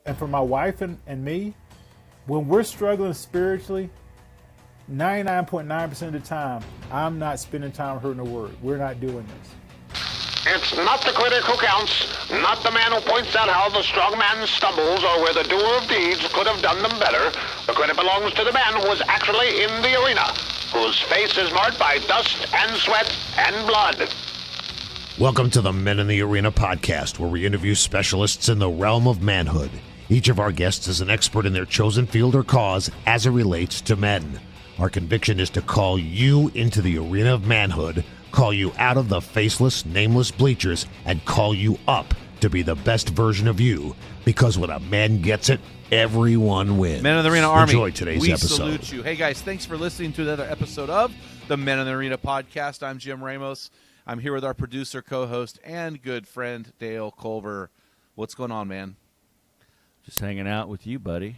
and for my wife and me, when we're struggling spiritually, 99.9% of the time, I'm not spending time hearing the word. We're not doing this. It's not the critic who counts, not the man who points out how the strong man stumbles or where the doer of deeds could have done them better. The credit belongs to the man who was actually in the arena, whose face is marked by dust and sweat and blood. Welcome to the Men in the Arena podcast, where we interview specialists in the realm of manhood. Each of our guests is an expert in their chosen field or cause as it relates to men. Our conviction is to call you into the arena of manhood, call you out of the faceless, nameless bleachers, and call you up to be the best version of you. Because when a man gets it, everyone wins. Men in the Arena Army. Enjoy today's episode. We salute you. Hey, guys, thanks for listening to another episode of the Men in the Arena podcast. I'm Jim Ramos. I'm here with our producer, co-host, and good friend, Dale Culver. What's going on, man? Just hanging out with you, buddy.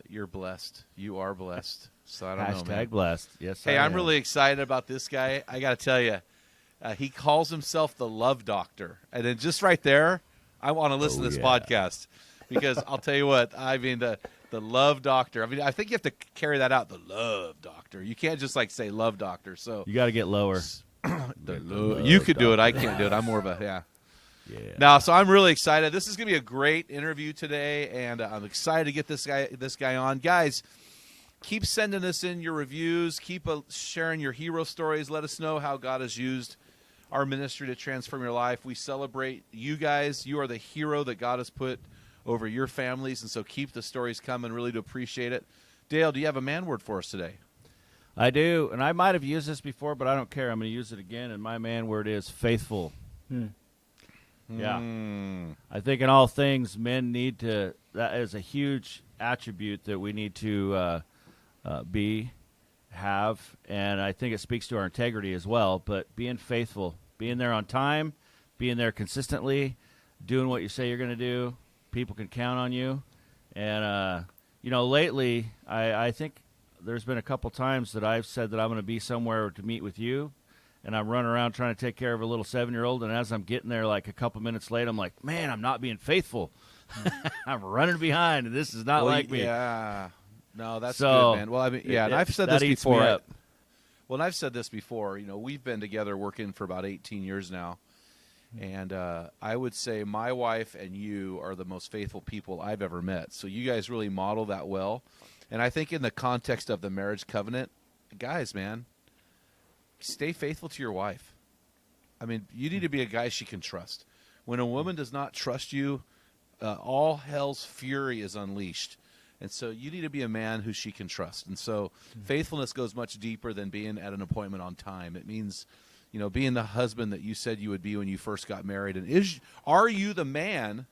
You're blessed. You are blessed. So I don't know, man. Hashtag blessed. Yes, Hey, I I'm am. really excited about this guy. I got to tell you, he calls himself the Love Doctor. And then just right there, I want to listen to this podcast. Because I'll tell you what, I mean, the Love Doctor. I mean, I think you have to carry that out, the Love Doctor. You can't just, say Love Doctor. So You got to get lower. you could do it. I can't do it. I'm more of a, Yeah. No, so I'm really excited. This is going to be a great interview today, and I'm excited to get this guy on. Guys, keep sending us in your reviews. Keep sharing your hero stories. Let us know how God has used our ministry to transform your life. We celebrate you guys. You are the hero that God has put over your families, and so keep the stories coming. Really do appreciate it. Dale, do you have a man word for us today? I do, and I might have used this before, but I don't care. I'm going to use it again, and my man word is faithful. Yeah. I think in all things, men need to, that is a huge attribute that we need to have, and I think it speaks to our integrity as well, but being faithful, being there on time, being there consistently, doing what you say you're going to do, people can count on you, and, lately, I think there's been a couple times that I've said that I'm going to be somewhere to meet with you, and I'm running around trying to take care of a little 7-year-old, and as I'm getting there, a couple minutes late, I'm like, man, I'm not being faithful. I'm running behind, and this is not like me. Yeah. No, that's So, good, man. Well, I mean, yeah, and I've said that this eats before. me up. Well, and I've said this before. We've been together working for about 18 years now, and I would say my wife and you are the most faithful people I've ever met. So you guys really model that well. And I think in the context of the marriage covenant, guys, man, stay faithful to your wife. I mean, you need to be a guy she can trust. When a woman does not trust you, all hell's fury is unleashed. And so you need to be a man who she can trust. And so faithfulness goes much deeper than being at an appointment on time. It means, being the husband that you said you would be when you first got married. And are you the man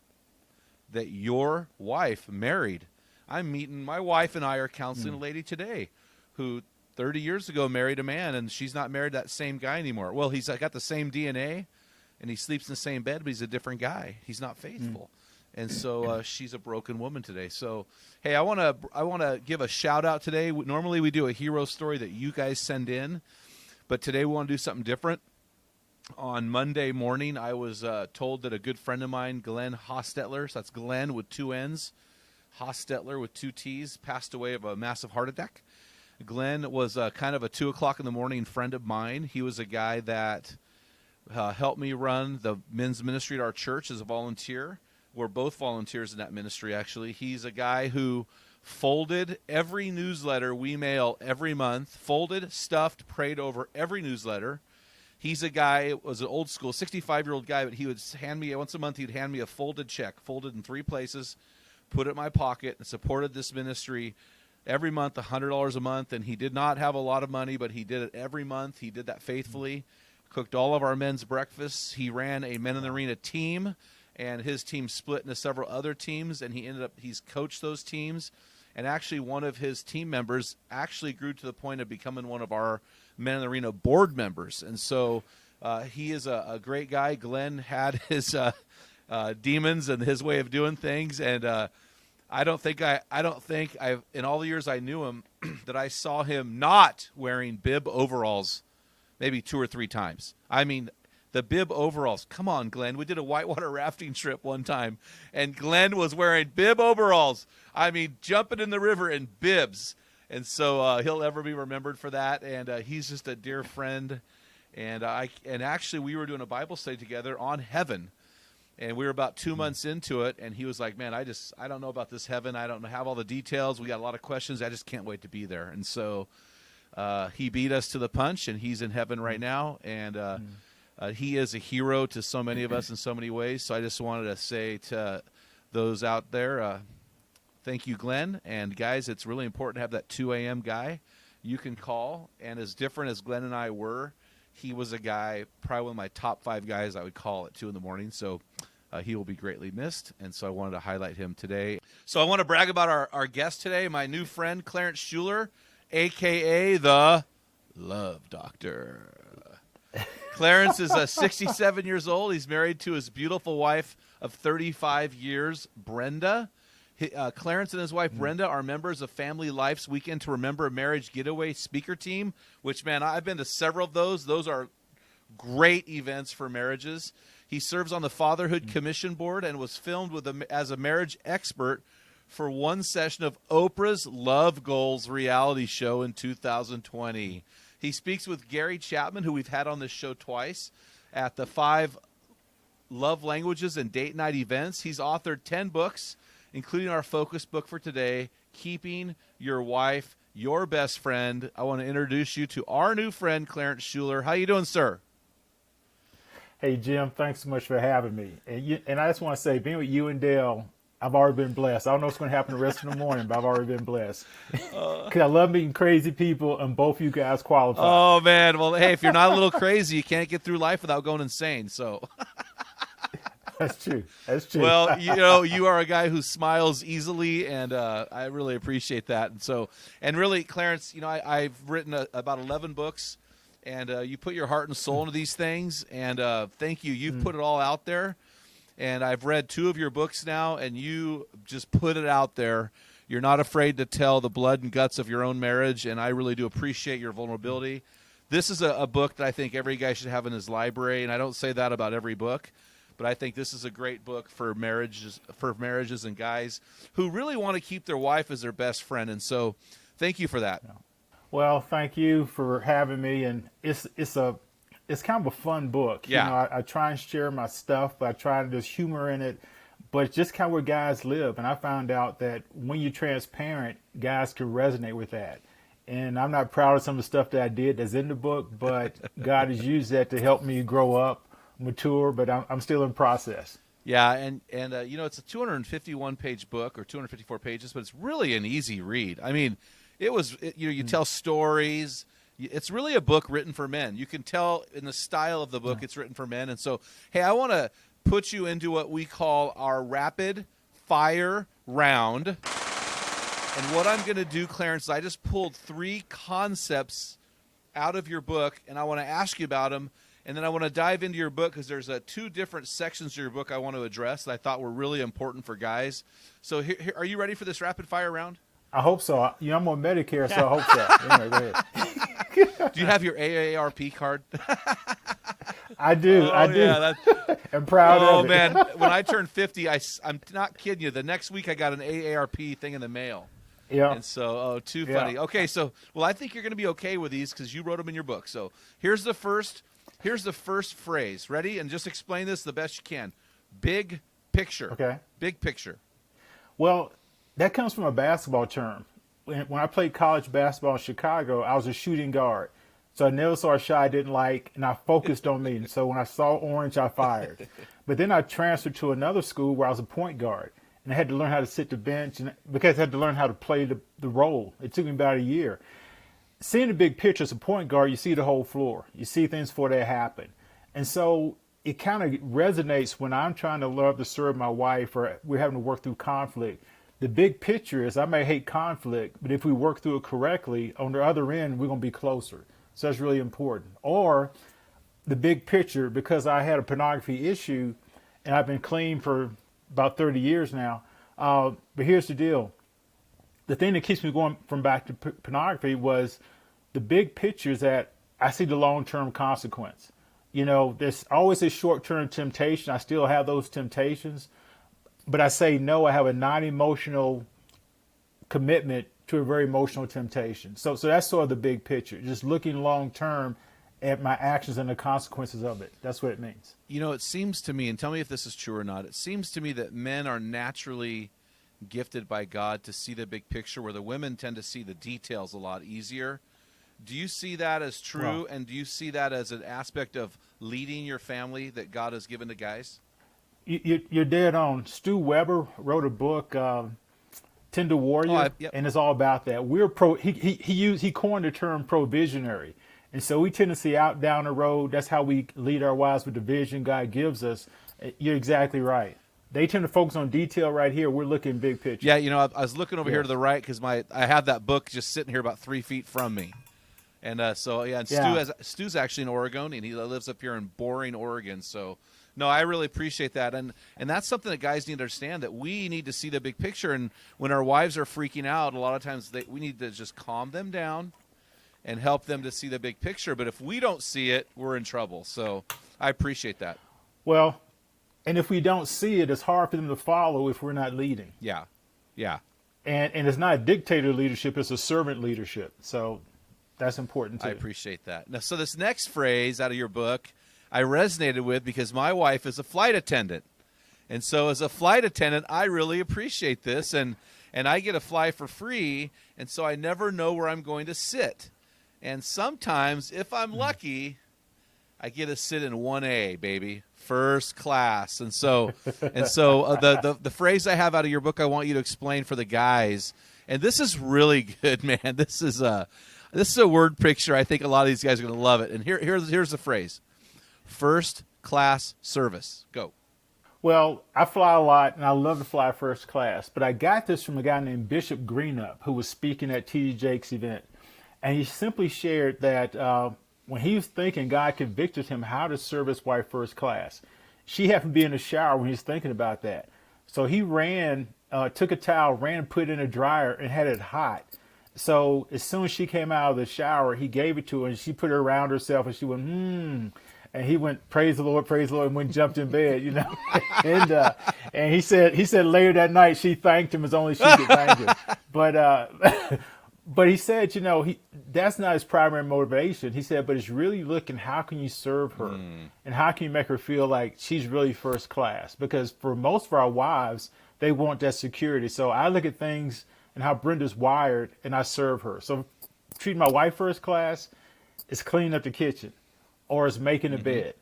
that your wife married? My wife and I are counseling a lady today who 30 years ago married a man, and she's not married that same guy anymore. Well, he's got the same DNA, and he sleeps in the same bed, but he's a different guy. He's not faithful. And so she's a broken woman today. So, hey, I want to give a shout-out today. Normally we do a hero story that you guys send in, but today we want to do something different. On Monday morning, I was told that a good friend of mine, Glenn Hostetler, so that's Glenn with 2 N's, Hostetler with 2 T's, passed away of a massive heart attack. Glenn was kind of a 2 o'clock in the morning friend of mine. He was a guy that helped me run the men's ministry at our church as a volunteer. We're both volunteers in that ministry, actually. He's a guy who folded every newsletter we mail every month, folded, stuffed, prayed over every newsletter. He's a guy, was an old school, 65-year-old guy, but he would hand me, once a month, he'd hand me a folded check, folded in 3 places, put it in my pocket, and supported this ministry every month, $100 a month. And he did not have a lot of money, but he did it every month. He did that faithfully, cooked all of our men's breakfasts. He ran a Men in the Arena team, and his team split into several other teams, and he's coached those teams. And actually, one of his team members actually grew to the point of becoming one of our Men in the Arena board members. And so he is a great guy. Glenn had his demons and his way of doing things, and I don't think I've in all the years I knew him that I saw him not wearing bib overalls maybe 2 or 3 times. I mean, the bib overalls. Come on, Glenn. We did a whitewater rafting trip one time, and Glenn was wearing bib overalls. I mean, jumping in the river in bibs. And so he'll ever be remembered for that. And he's just a dear friend. And actually, we were doing a Bible study together on heaven. And we were about 2 months into it, and he was like, man, I don't know about this heaven. I don't have all the details. We got a lot of questions. I just can't wait to be there. And so he beat us to the punch, and he's in heaven right now. And he is a hero to so many of us in so many ways. So I just wanted to say to those out there, thank you, Glenn. And, guys, it's really important to have that 2 a.m. guy you can call. And as different as Glenn and I were, he was a guy, probably one of my top 5 guys I would call at 2 in the morning. So he will be greatly missed. And so I wanted to highlight him today. So I want to brag about our guest today, my new friend, Clarence Schuler, a.k.a. the Love Doctor. Clarence is 67 years old. He's married to his beautiful wife of 35 years, Brenda. Clarence and his wife, Brenda, are members of FamilyLife's Weekend to Remember a Marriage Getaway speaker team, which, man, I've been to several of those. Those are great events for marriages. He serves on the Fatherhood CoMission Board and was filmed as a marriage expert for one session of Oprah's Love Goals reality show in 2020. He speaks with Gary Chapman, who we've had on this show twice, at the 5 love languages and date night events. He's authored 10 books, including our focus book for today, Keeping Your Wife Your Best Friend. I want to introduce you to our new friend, Clarence Schuler. How you doing, sir? Hey, Jim, thanks so much for having me. And I just want to say, being with you and Dale, I've already been blessed. I don't know what's going to happen the rest of the morning, but I've already been blessed. Because I love meeting crazy people, and both you guys qualify. Oh, man. Well, hey, if you're not a little crazy, you can't get through life without going insane, so... That's true. That's true. Well, you are a guy who smiles easily, and I really appreciate that. And really, Clarence, I've written about 11 books, and you put your heart and soul into these things, and thank you. You've put it all out there, and I've read 2 of your books now, and you just put it out there. You're not afraid to tell the blood and guts of your own marriage, and I really do appreciate your vulnerability. This is a book that I think every guy should have in his library, and I don't say that about every book. But I think this is a great book for marriages and guys who really want to keep their wife as their best friend. And so thank you for that. Well, thank you for having me. And it's kind of a fun book. Yeah. I try and share my stuff, but I try to just humor in it. But it's just kind of where guys live. And I found out that when you're transparent, guys can resonate with that. And I'm not proud of some of the stuff that I did that's in the book, but God has used that to help me grow up, mature, but I'm still in process. Yeah, and it's a 251-page book, or 254 pages, but it's really an easy read. I mean, you tell stories. It's really a book written for men. You can tell in the style of the book it's written for men. And so, hey, I want to put you into what we call our rapid fire round. And what I'm going to do, Clarence, is I just pulled 3 concepts out of your book, and I want to ask you about them. And then I want to dive into your book because there's 2 different sections of your book I want to address that I thought were really important for guys. So here, are you ready for this rapid fire round? I hope so. I'm on Medicare, so I hope so. Anyway, go ahead. Do you have your AARP card? I do. I do. Yeah, I'm proud of it. Oh, man. When I turned 50, I'm not kidding you. The next week I got an AARP thing in the mail. Yeah. And so, too funny. Yeah. Okay, so, I think you're going to be okay with these because you wrote them in your book. So here's the first phrase. Ready? And just explain this the best you can. Big picture. Okay. Big picture. Well, that comes from a basketball term. When I played college basketball in Chicago, I was a shooting guard. So I never saw a shot I didn't like, and I focused on me. And so when I saw orange, I fired. But then I transferred to another school where I was a point guard. And I had to learn how to sit the bench because I had to learn how to play the role. It took me about a year. Seeing the big picture as a point guard, you see the whole floor. You see things before they happen. And so it kind of resonates when I'm trying to love to serve my wife or we're having to work through conflict. The big picture is I may hate conflict, but if we work through it correctly, on the other end, we're going to be closer. So that's really important. Or the big picture, because I had a pornography issue and I've been clean for about 30 years now. But here's the deal. The thing that keeps me going from back to pornography was the big picture is that I see the long-term consequence. There's always a short-term temptation. I still have those temptations, but I say no. I have a non-emotional commitment to a very emotional temptation. So that's sort of the big picture. Just looking long-term at my actions and the consequences of it. That's what it means. It seems to me, and tell me if this is true or not, it seems to me that men are naturally gifted by God to see the big picture, where the women tend to see the details a lot easier. Do you see that as true, Well, and do you see that as an aspect of leading your family that God has given to guys? you're dead on. Stu Weber wrote a book, Tender Warrior, Yep. and it's all about that. He coined the term provisionary. And so we tend to see out down the road. That's how we lead our wives with the vision God gives us. You're exactly right. They tend to focus on detail right here. We're looking big picture. Yeah, I was looking over here to the right because I have that book just sitting here about 3 feet from me. And and Stu's actually in Oregon, and he lives up here in Boring, Oregon. So, no, I really appreciate that. And that's something that guys need to understand, that we need to see the big picture. And when our wives are freaking out, a lot of times we need to just calm them down and help them to see the big picture. But if we don't see it, we're in trouble. So I appreciate that. Well, and if we don't see it, it's hard for them to follow if we're not leading. Yeah. And it's not a dictator leadership, it's a servant leadership. So that's important too. I appreciate that. Now, so this next phrase out of your book I resonated with because my wife is a flight attendant. And so as a flight attendant, I really appreciate this. And I get to fly for free, and so I never know where I'm going to sit. And sometimes, if I'm lucky, I get to sit in 1A, baby, first class. And so the phrase I have out of your book, I want you to explain for the guys. And this is really good, man. This is a word picture. I think a lot of these guys are going to love it. And here's the phrase: first class service. Go. Well, I fly a lot, and I love to fly first class. But I got this from a guy named Bishop Greenup, who was speaking at T.D. Jakes' event. And he simply shared that when he was thinking, God convicted him how to serve his wife first class. She happened to be in the shower when he was thinking about that. So he ran, took a towel, ran, put it in a dryer, and had it hot. So as soon as she came out of the shower, he gave it to her, and she put it around herself, and she went, And he went, praise the Lord, and went and jumped in bed, and he said later that night she thanked him as only she could thank him. But he said, that's not his primary motivation. He said, but it's really looking, how can you serve her? And how can you make her feel like she's really first class? Because for most of our wives, they want that security. So I look at things and how Brenda's wired, and I serve her. So treating my wife first class is cleaning up the kitchen, or is making a bed,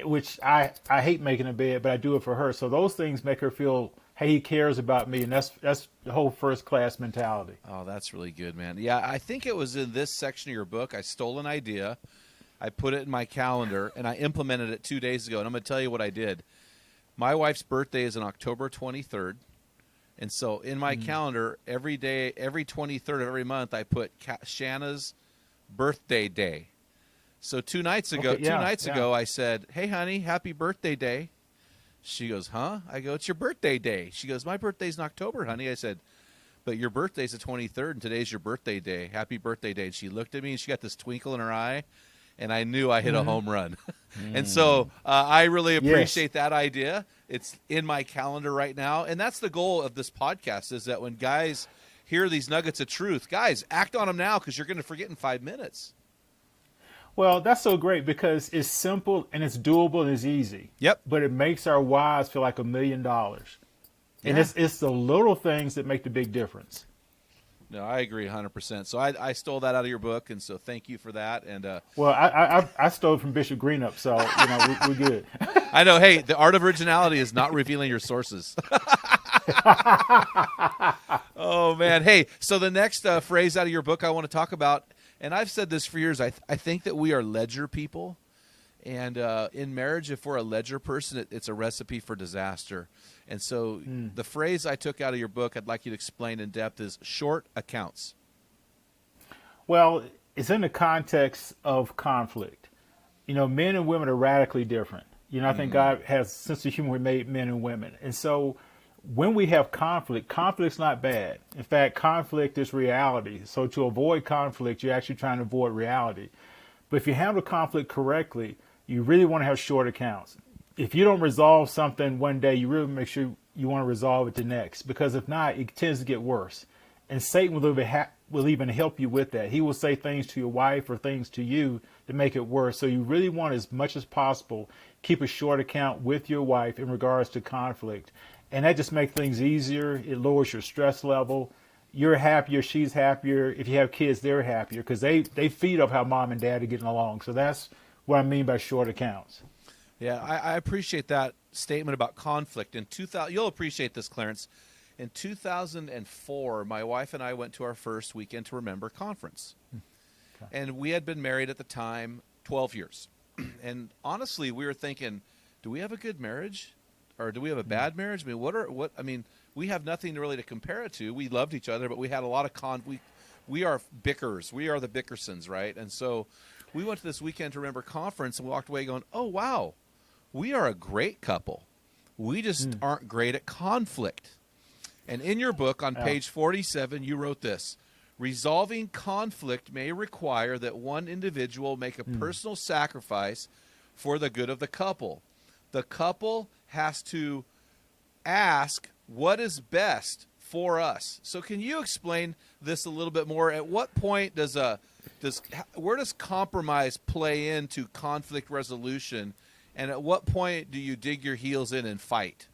which I hate making a bed, but I do it for her. So those things make her feel, hey, he cares about me, and that's the whole first-class mentality. Oh, that's really good, man. Yeah, I think it was in this section of your book. I stole an idea, I put it in my calendar, and I implemented it 2 days ago, and I'm going to tell you what I did. My wife's birthday is on October 23rd, and so in my calendar, every day, every 23rd of every month, I put Shanna's birthday day. So 2 nights ago, I said, hey, honey, happy birthday day. She goes, huh? I go, it's your birthday day. She goes, my birthday's in October, honey. I said, but your birthday's the 23rd, and today's your birthday day. Happy birthday day. And she looked at me, and she got this twinkle in her eye, and I knew I hit a home run. And so I really appreciate that idea. It's in my calendar right now. And that's the goal of this podcast, is that when guys hear these nuggets of truth, guys, act on them now, because you're going to forget in 5 minutes. Well, that's so great because it's simple and it's doable and it's easy. Yep. But it makes our wives feel like $1 million. And it's the little things that make the big difference. No, I agree 100%. So I stole that out of your book, and so thank you for that. And well, I stole it from Bishop Greenup, so we're good. I know. Hey, the art of originality is not revealing your sources. Oh man. Hey, so the next phrase out of your book I want to talk about. And I've said this for years. I think that we are ledger people. And in marriage, if we're a ledger person, it's a recipe for disaster. And so the phrase I took out of your book I'd like you to explain in depth is short accounts. Well, it's in the context of conflict. Men and women are radically different. I think God has a sense of humor. We made men and women. And so when we have conflict's not bad. In fact, conflict is reality. So to avoid conflict, you're actually trying to avoid reality. But if you handle conflict correctly, you really want to have short accounts. If you don't resolve something one day, you really make sure you want to resolve it the next, because if not, it tends to get worse. And Satan will even help you with that. He will say things to your wife or things to you to make it worse. So you really want, as much as possible, keep a short account with your wife in regards to conflict. And that just makes things easier. It lowers your stress level. You're happier, she's happier. If you have kids, they're happier, because they feed off how mom and dad are getting along. So that's what I mean by short accounts. Yeah, I appreciate that statement about conflict. In 2000, you'll appreciate this, Clarence. In 2004, my wife and I went to our first Weekend to Remember conference. Okay. And we had been married at the time 12 years. And honestly, we were thinking, do we have a good marriage? Or do we have a bad marriage? I mean, we have nothing really to compare it to. We loved each other, but we had a lot of we are bickers. We are the Bickersons, right? And so we went to this Weekend to Remember conference and walked away going, oh, wow, we are a great couple. We just aren't great at conflict. And in your book on page 47, you wrote this: resolving conflict may require that one individual make a personal sacrifice for the good of the couple. The couple has to ask what is best for us. So can you explain this a little bit more? At what point where does compromise play into conflict resolution? And at what point do you dig your heels in and fight?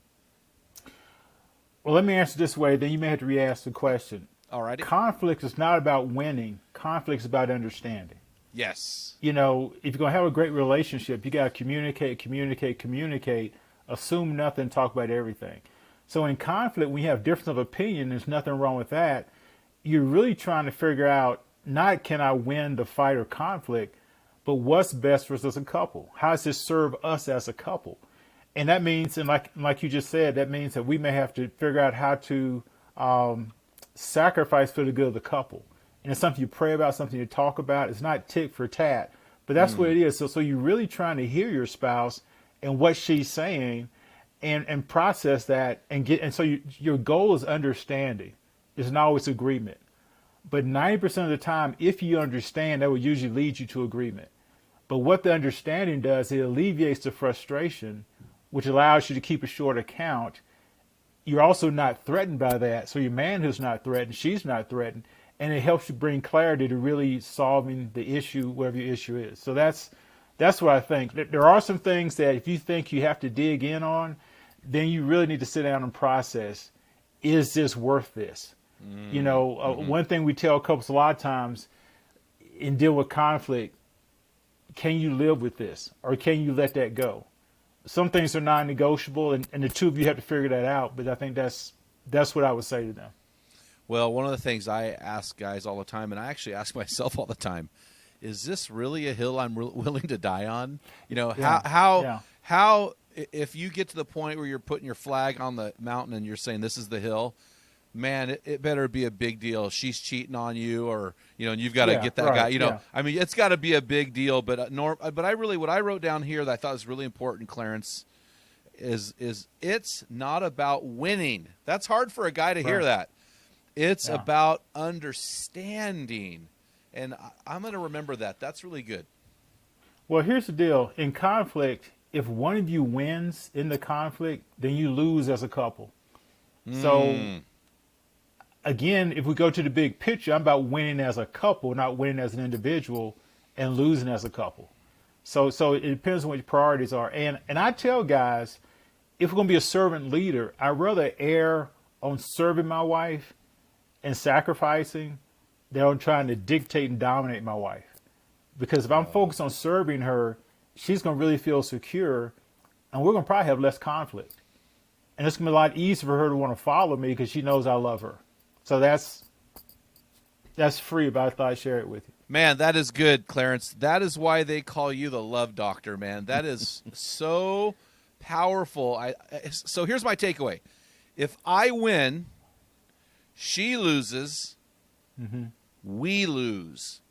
Well, let me answer this way, then you may have to re-ask the question. All right. Conflict is not about winning. Conflict is about understanding. Yes. You know, if you're going to have a great relationship, you got to communicate, assume nothing, talk about everything. So in conflict, when you have difference of opinion, there's nothing wrong with that. You're really trying to figure out, not can I win the fight or conflict, but what's best for us as a couple? How does this serve us as a couple? And that means, and like you just said, that means that we may have to figure out how to sacrifice for the good of the couple. And it's something you pray about, something you talk about. It's not tit for tat, but that's what it is. So you're really trying to hear your spouse and what she's saying, and process that, and so your goal is understanding. It's not always agreement. But 90% of the time, if you understand, that will usually lead you to agreement. But what the understanding does, it alleviates the frustration, which allows you to keep a short account. You're also not threatened by that. So your man who's not threatened, she's not threatened. And it helps you bring clarity to really solving the issue, whatever your issue is. So that's what I think. There are some things that if you think you have to dig in on, then you really need to sit down and process, is this worth this? You know, one thing we tell couples a lot of times in dealing with conflict, can you live with this, or can you let that go? Some things are non-negotiable, and the two of you have to figure that out. But I think that's what I would say to them. Well, one of the things I ask guys all the time, and I actually ask myself all the time, is this really a hill I'm willing to die on? You know, how if you get to the point where you're putting your flag on the mountain and you're saying this is the hill, man, it better be a big deal. She's cheating on you, or and you've got to get that guy. I mean, it's got to be a big deal. But what I wrote down here that I thought was really important, Clarence, is it's not about winning. That's hard for a guy to hear that. It's about understanding, and I'm going to remember that. That's really good. Well, here's the deal. In conflict, if one of you wins in the conflict, then you lose as a couple. So again, if we go to the big picture, I'm about winning as a couple, not winning as an individual, and losing as a couple. So it depends on what your priorities are. And I tell guys, if we're going to be a servant leader, I'd rather err on serving my wife and sacrificing than on trying to dictate and dominate my wife. Because if I'm focused on serving her, she's going to really feel secure, and we're going to probably have less conflict. And it's going to be a lot easier for her to want to follow me because she knows I love her. So that's free, but I thought I'd share it with you. Man, that is good, Clarence. That is why they call you the love doctor, man. That is so powerful. So here's my takeaway. If I win, she loses, we lose.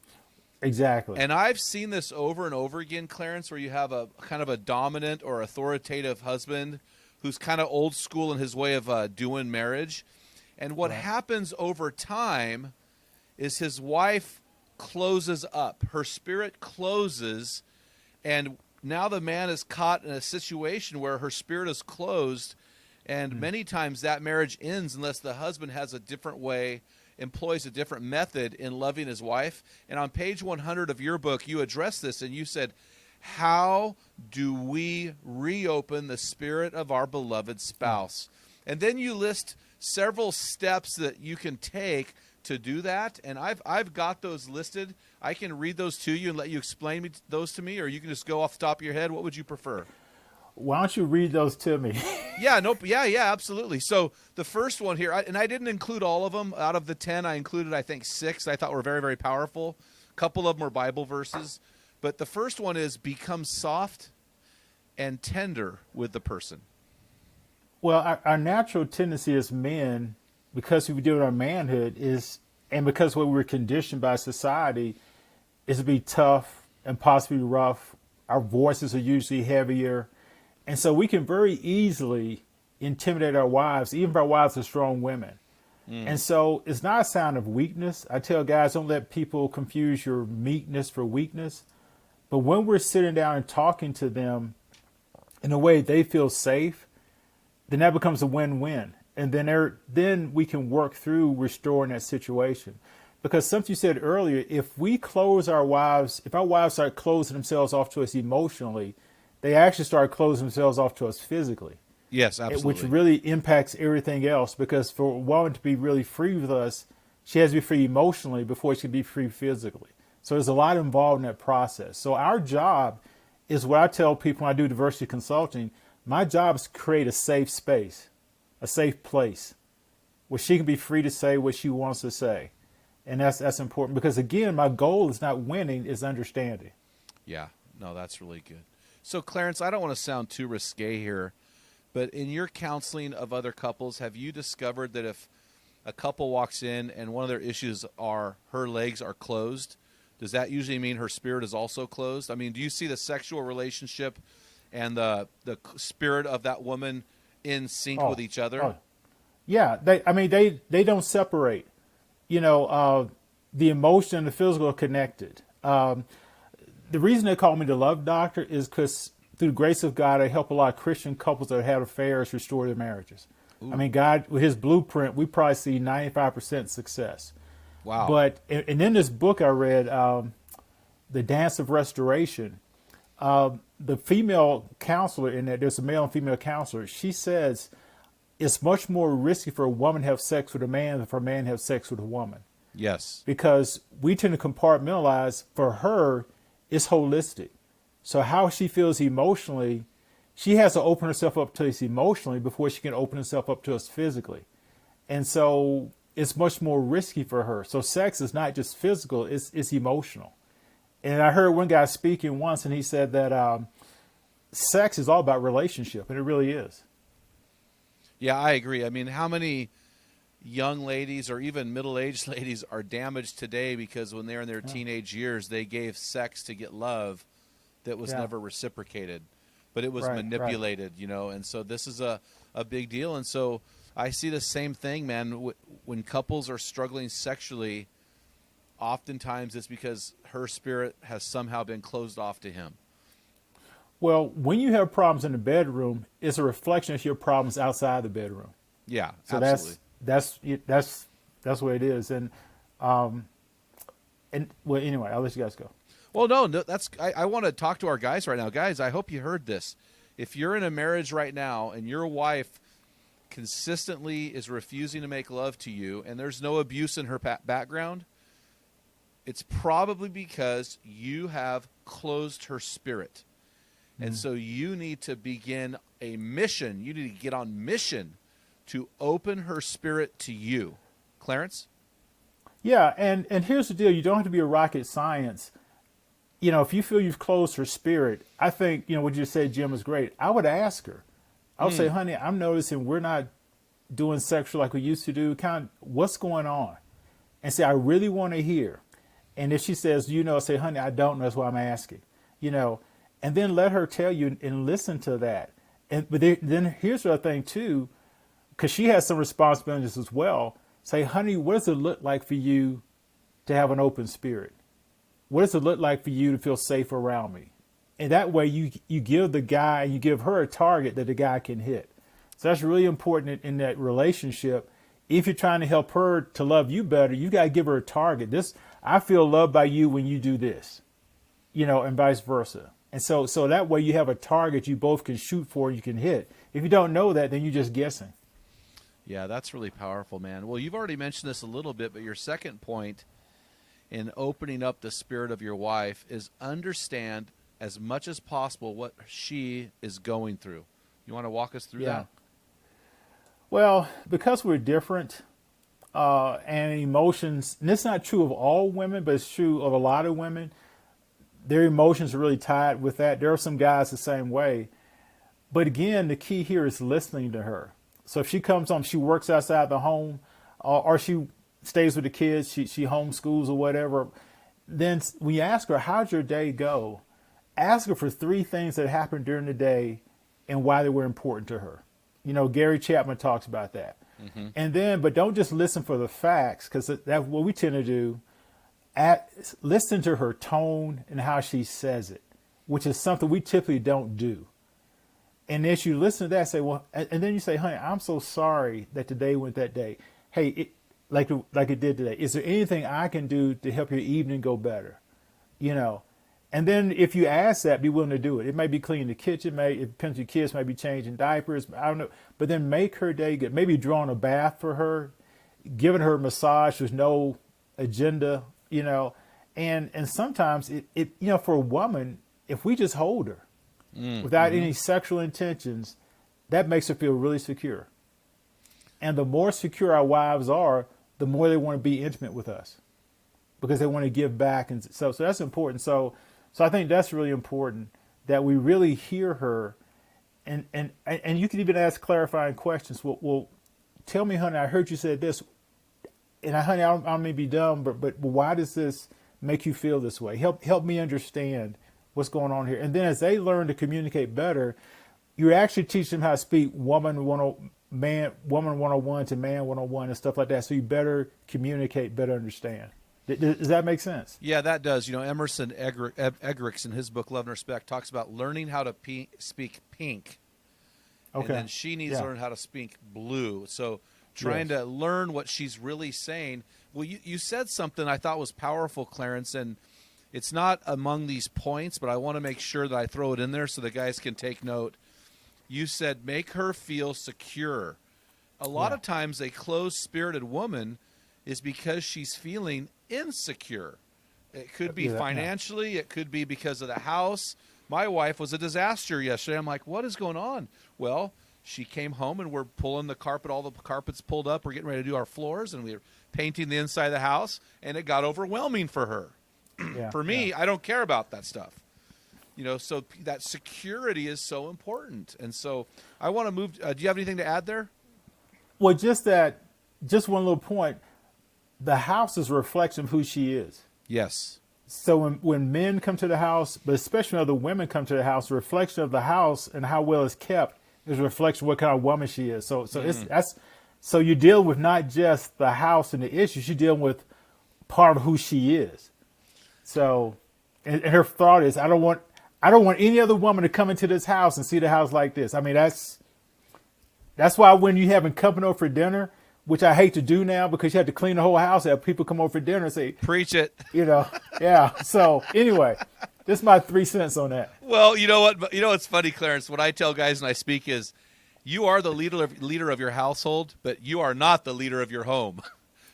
Exactly. And I've seen this over and over again, Clarence, where you have a kind of a dominant or authoritative husband who's kind of old school in his way of doing marriage. And what happens over time is his wife closes up. Her spirit closes, and now the man is caught in a situation where her spirit is closed, and many times that marriage ends unless the husband has a different way, employs a different method in loving his wife. And on page 100 of your book, you address this, and you said, how do we reopen the spirit of our beloved spouse? And then you list several steps that you can take to do that, and I've got those listed. I can read those to you and let you explain those to me, or you can just go off the top of your head. What would you prefer? Why don't you read those to me? Yeah, absolutely. So the first one here, and I didn't include all of them. Out of the 10, I included, I think, 6 I thought were very, very powerful. A couple of them were Bible verses. But the first one is become soft and tender with the person. Well, our natural tendency as men, because we deal with our manhood, and because what we're conditioned by society, is to be tough and possibly rough. Our voices are usually heavier. And so we can very easily intimidate our wives, even if our wives are strong women. And so it's not a sign of weakness. I tell guys, don't let people confuse your meekness for weakness. But when we're sitting down and talking to them in a way they feel safe, then that becomes a win-win. And then we can work through restoring that situation. Because something you said earlier, if our wives start closing themselves off to us emotionally, they actually start closing themselves off to us physically. Yes, absolutely. Which really impacts everything else, because for a woman to be really free with us, she has to be free emotionally before she can be free physically. So there's a lot involved in that process. So our job is what I tell people when I do diversity consulting. My job is to create a safe space, a safe place where she can be free to say what she wants to say. And that's important, because, again, my goal is not winning, it's understanding. Yeah, no, that's really good. So, Clarence, I don't want to sound too risque here, but in your counseling of other couples, have you discovered that if a couple walks in and one of their issues are her legs are closed, does that usually mean her spirit is also closed? I mean, do you see the sexual relationship and the spirit of that woman in sync with each other? Yeah, they don't separate. The emotion and the physical are connected. The reason they call me the love doctor is because through the grace of God, I help a lot of Christian couples that have affairs restore their marriages. Ooh. I mean, God, with his blueprint, we probably see 95% success. Wow. But and in this book I read, The Dance of Restoration, the female counselor in there, there's a male and female counselor, she says it's much more risky for a woman to have sex with a man than for a man to have sex with a woman. Yes. Because we tend to compartmentalize. For her, it's holistic. So how she feels emotionally, she has to open herself up to us emotionally before she can open herself up to us physically. And so it's much more risky for her. So sex is not just physical, it's emotional. And I heard one guy speaking once, and he said that sex is all about relationship, and it really is. Yeah, I agree. I mean, how many young ladies or even middle-aged ladies are damaged today because when they're in their teenage years, they gave sex to get love that was never reciprocated, but it was manipulated, and so this is a big deal. And so I see the same thing, man. When couples are struggling sexually, oftentimes it's because her spirit has somehow been closed off to him. Well, when you have problems in the bedroom, it's a reflection of your problems outside the bedroom. Yeah, so absolutely. That's what it is. And well, anyway, I'll let you guys go. Well, no, I want to talk to our guys right now. Guys, I hope you heard this. If you're in a marriage right now and your wife consistently is refusing to make love to you and there's no abuse in her background, it's probably because you have closed her spirit. And so you need to begin a mission. You need to get on mission to open her spirit to you. Clarence? Yeah, and here's the deal. You don't have to be a rocket science. If you feel you've closed her spirit, I think, what you said, Jim, is great. I would ask her. I would say, honey, I'm noticing we're not doing sexual like we used to do. Kind of, what's going on? And say, I really want to hear. And if she says, say, honey, I don't know. That's why I'm asking. And then let her tell you and listen to that. But then here's the other thing, too, because she has some responsibilities as well. Say, honey, what does it look like for you to have an open spirit? What does it look like for you to feel safe around me? And that way you give the guy, you give her a target that the guy can hit. So that's really important in that relationship. If you're trying to help her to love you better, you got to give her a target. I feel loved by you when you do this, and vice versa. And so that way you have a target you both can shoot for and you can hit. If you don't know that, then you're just guessing. Yeah, that's really powerful, man. Well, you've already mentioned this a little bit, but your second point in opening up the spirit of your wife is understand as much as possible what she is going through. You want to walk us through that? Well, because we're different, and emotions, and it's not true of all women, but it's true of a lot of women, their emotions are really tied with that. There are some guys the same way. But again, the key here is listening to her. So if she comes home, she works outside the home, or she stays with the kids, she homeschools or whatever, then when you ask her, how'd your day go? Ask her for 3 things that happened during the day and why they were important to her. Gary Chapman talks about that. Mm-hmm. And then, but don't just listen for the facts, because that's what we tend to do. Listen to her tone and how she says it, which is something we typically don't do. And as you listen to that, say, well, and then you say, honey, I'm so sorry that today went that day. Hey, like it did today. Is there anything I can do to help your evening go better? And then if you ask that, be willing to do it. It may be cleaning the kitchen. It depends. Your kids may be changing diapers. I don't know. But then make her day good. Maybe drawing a bath for her, giving her a massage with no agenda, And sometimes it for a woman, if we just hold her without any sexual intentions, that makes her feel really secure. And the more secure our wives are, the more they want to be intimate with us, because they want to give back. And so that's important. So I think that's really important, that we really hear her, and you can even ask clarifying questions. Well, tell me, honey, I heard you said this, and honey, I may be dumb, but why does this make you feel this way? Help me understand what's going on here. And then as they learn to communicate better, you actually teach them how to speak woman 101 to man 101 and stuff like that. So you better communicate, better understand. Does that make sense? Yeah, that does. Emerson Eggerichs in his book Love and Respect talks about learning how to speak pink. Okay. And then she needs to learn how to speak blue. So trying to learn what she's really saying. Well, you said something I thought was powerful, Clarence, and it's not among these points, but I want to make sure that I throw it in there so the guys can take note. You said make her feel secure. A lot of times a closed-spirited woman is because she's feeling insecure. It could be financially. It could be because of the house. My wife was a disaster yesterday. I'm like, what is going on? Well, she came home and we're pulling the carpet, all the carpets pulled up. We're getting ready to do our floors, and we're painting the inside of the house, and it got overwhelming for her. For me, I don't care about that stuff. So that security is so important. And so I want to move. Do you have anything to add there? Well, just one little point. The house is a reflection of who she is. Yes. So when men come to the house, but especially when other women come to the house, a reflection of the house and how well it's kept is a reflection of what kind of woman she is. So so you're dealing with not just the house and the issues, you're dealing with part of who she is. So, and her thought is, I don't want any other woman to come into this house and see the house like this. I mean, that's why when you having company over for dinner, which I hate to do now because you have to clean the whole house, have people come over for dinner and say, preach it. So anyway, this is my 3 cents on that. Well, you know what? What's funny, Clarence? What I tell guys when I speak is, you are the leader of your household, but you are not the leader of your home.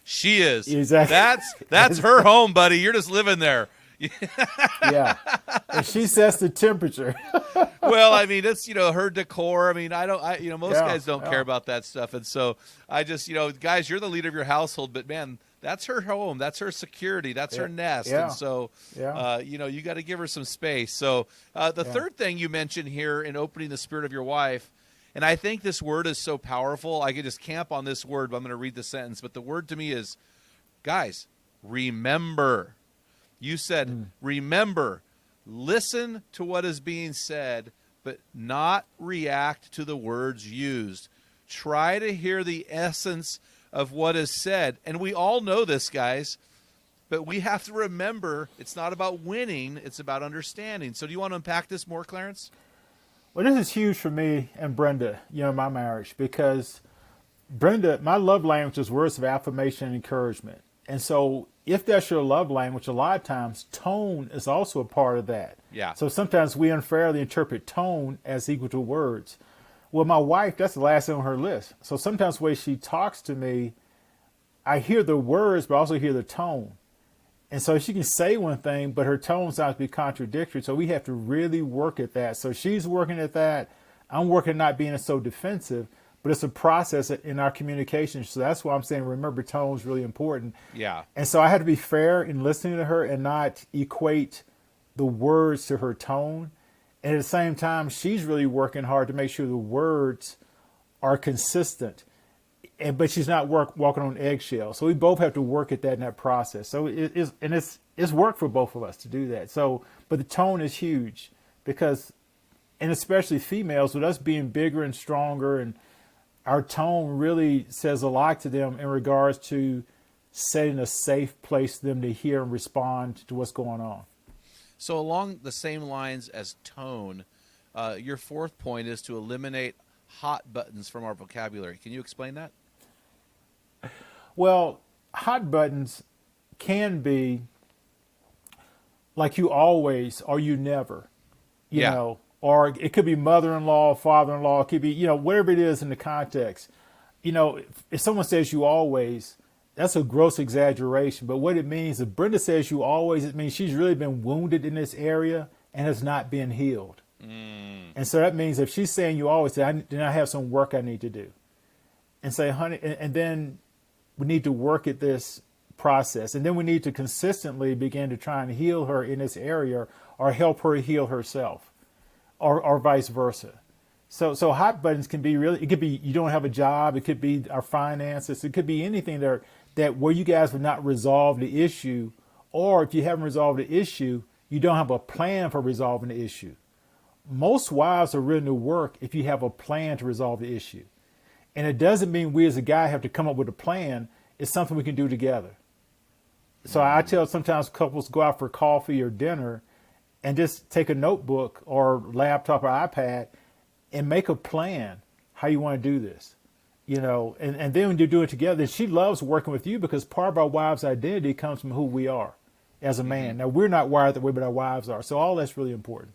She is. Exactly. That's her home, buddy. You're just living there. Yeah. And she sets the temperature. Well, I mean, it's, her decor. I mean, most guys don't care about that stuff. And so I just, guys, you're the leader of your household, but man, that's her home. That's her security. That's her nest. Yeah. And so, you got to give her some space. So the third thing you mentioned here in opening the spirit of your wife, and I think this word is so powerful. I could just camp on this word, but I'm going to read the sentence. But the word to me is, guys, remember. You said, remember, listen to what is being said, but not react to the words used. Try to hear the essence of what is said. And we all know this, guys. But we have to remember it's not about winning, it's about understanding. So do you want to unpack this more, Clarence? Well, this is huge for me and Brenda, my marriage, because Brenda, my love language is words of affirmation and encouragement. And so if that's your love language, a lot of times tone is also a part of that. Yeah. So sometimes we unfairly interpret tone as equal to words. Well, my wife, that's the last thing on her list. So sometimes the way she talks to me, I hear the words, but I also hear the tone. And so she can say one thing, but her tone sounds to be contradictory. So we have to really work at that. So she's working at that. I'm working at not being so defensive, but it's a process in our communication. So that's why I'm saying, remember, tone is really important. Yeah. And so I had to be fair in listening to her and not equate the words to her tone. And at the same time, she's really working hard to make sure the words are consistent. But she's not walking on eggshells. So we both have to work at that in that process. So it's work for both of us to do that. So, but the tone is huge because, and especially females, with us being bigger and stronger, and our tone really says a lot to them in regards to setting a safe place for them to hear and respond to what's going on. So along the same lines as tone, your fourth point is to eliminate hot buttons from our vocabulary. Can you explain that? Well, hot buttons can be like you always or you never, you know, or it could be mother-in-law, father-in-law, it could be, whatever it is in the context. If someone says you always, that's a gross exaggeration. But what it means, if Brenda says you always, it means she's really been wounded in this area and has not been healed. And so that means if she's saying you always, then I have some work I need to do. And say, honey, and then we need to work at this process. And then we need to consistently begin to try and heal her in this area or help her heal herself or vice versa. So hot buttons can be really, it could be you don't have a job. It could be our finances. It could be anything that where you guys have not resolved the issue, or if you haven't resolved the issue, you don't have a plan for resolving the issue. Most wives are willing to work if you have a plan to resolve the issue. And it doesn't mean we as a guy have to come up with a plan. It's something we can do together. So I tell sometimes couples go out for coffee or dinner and just take a notebook or laptop or iPad and make a plan how you want to do this. And then when you do it together, she loves working with you because part of our wives' identity comes from who we are as a man. Now, we're not wired that way, but our wives are. So all that's really important.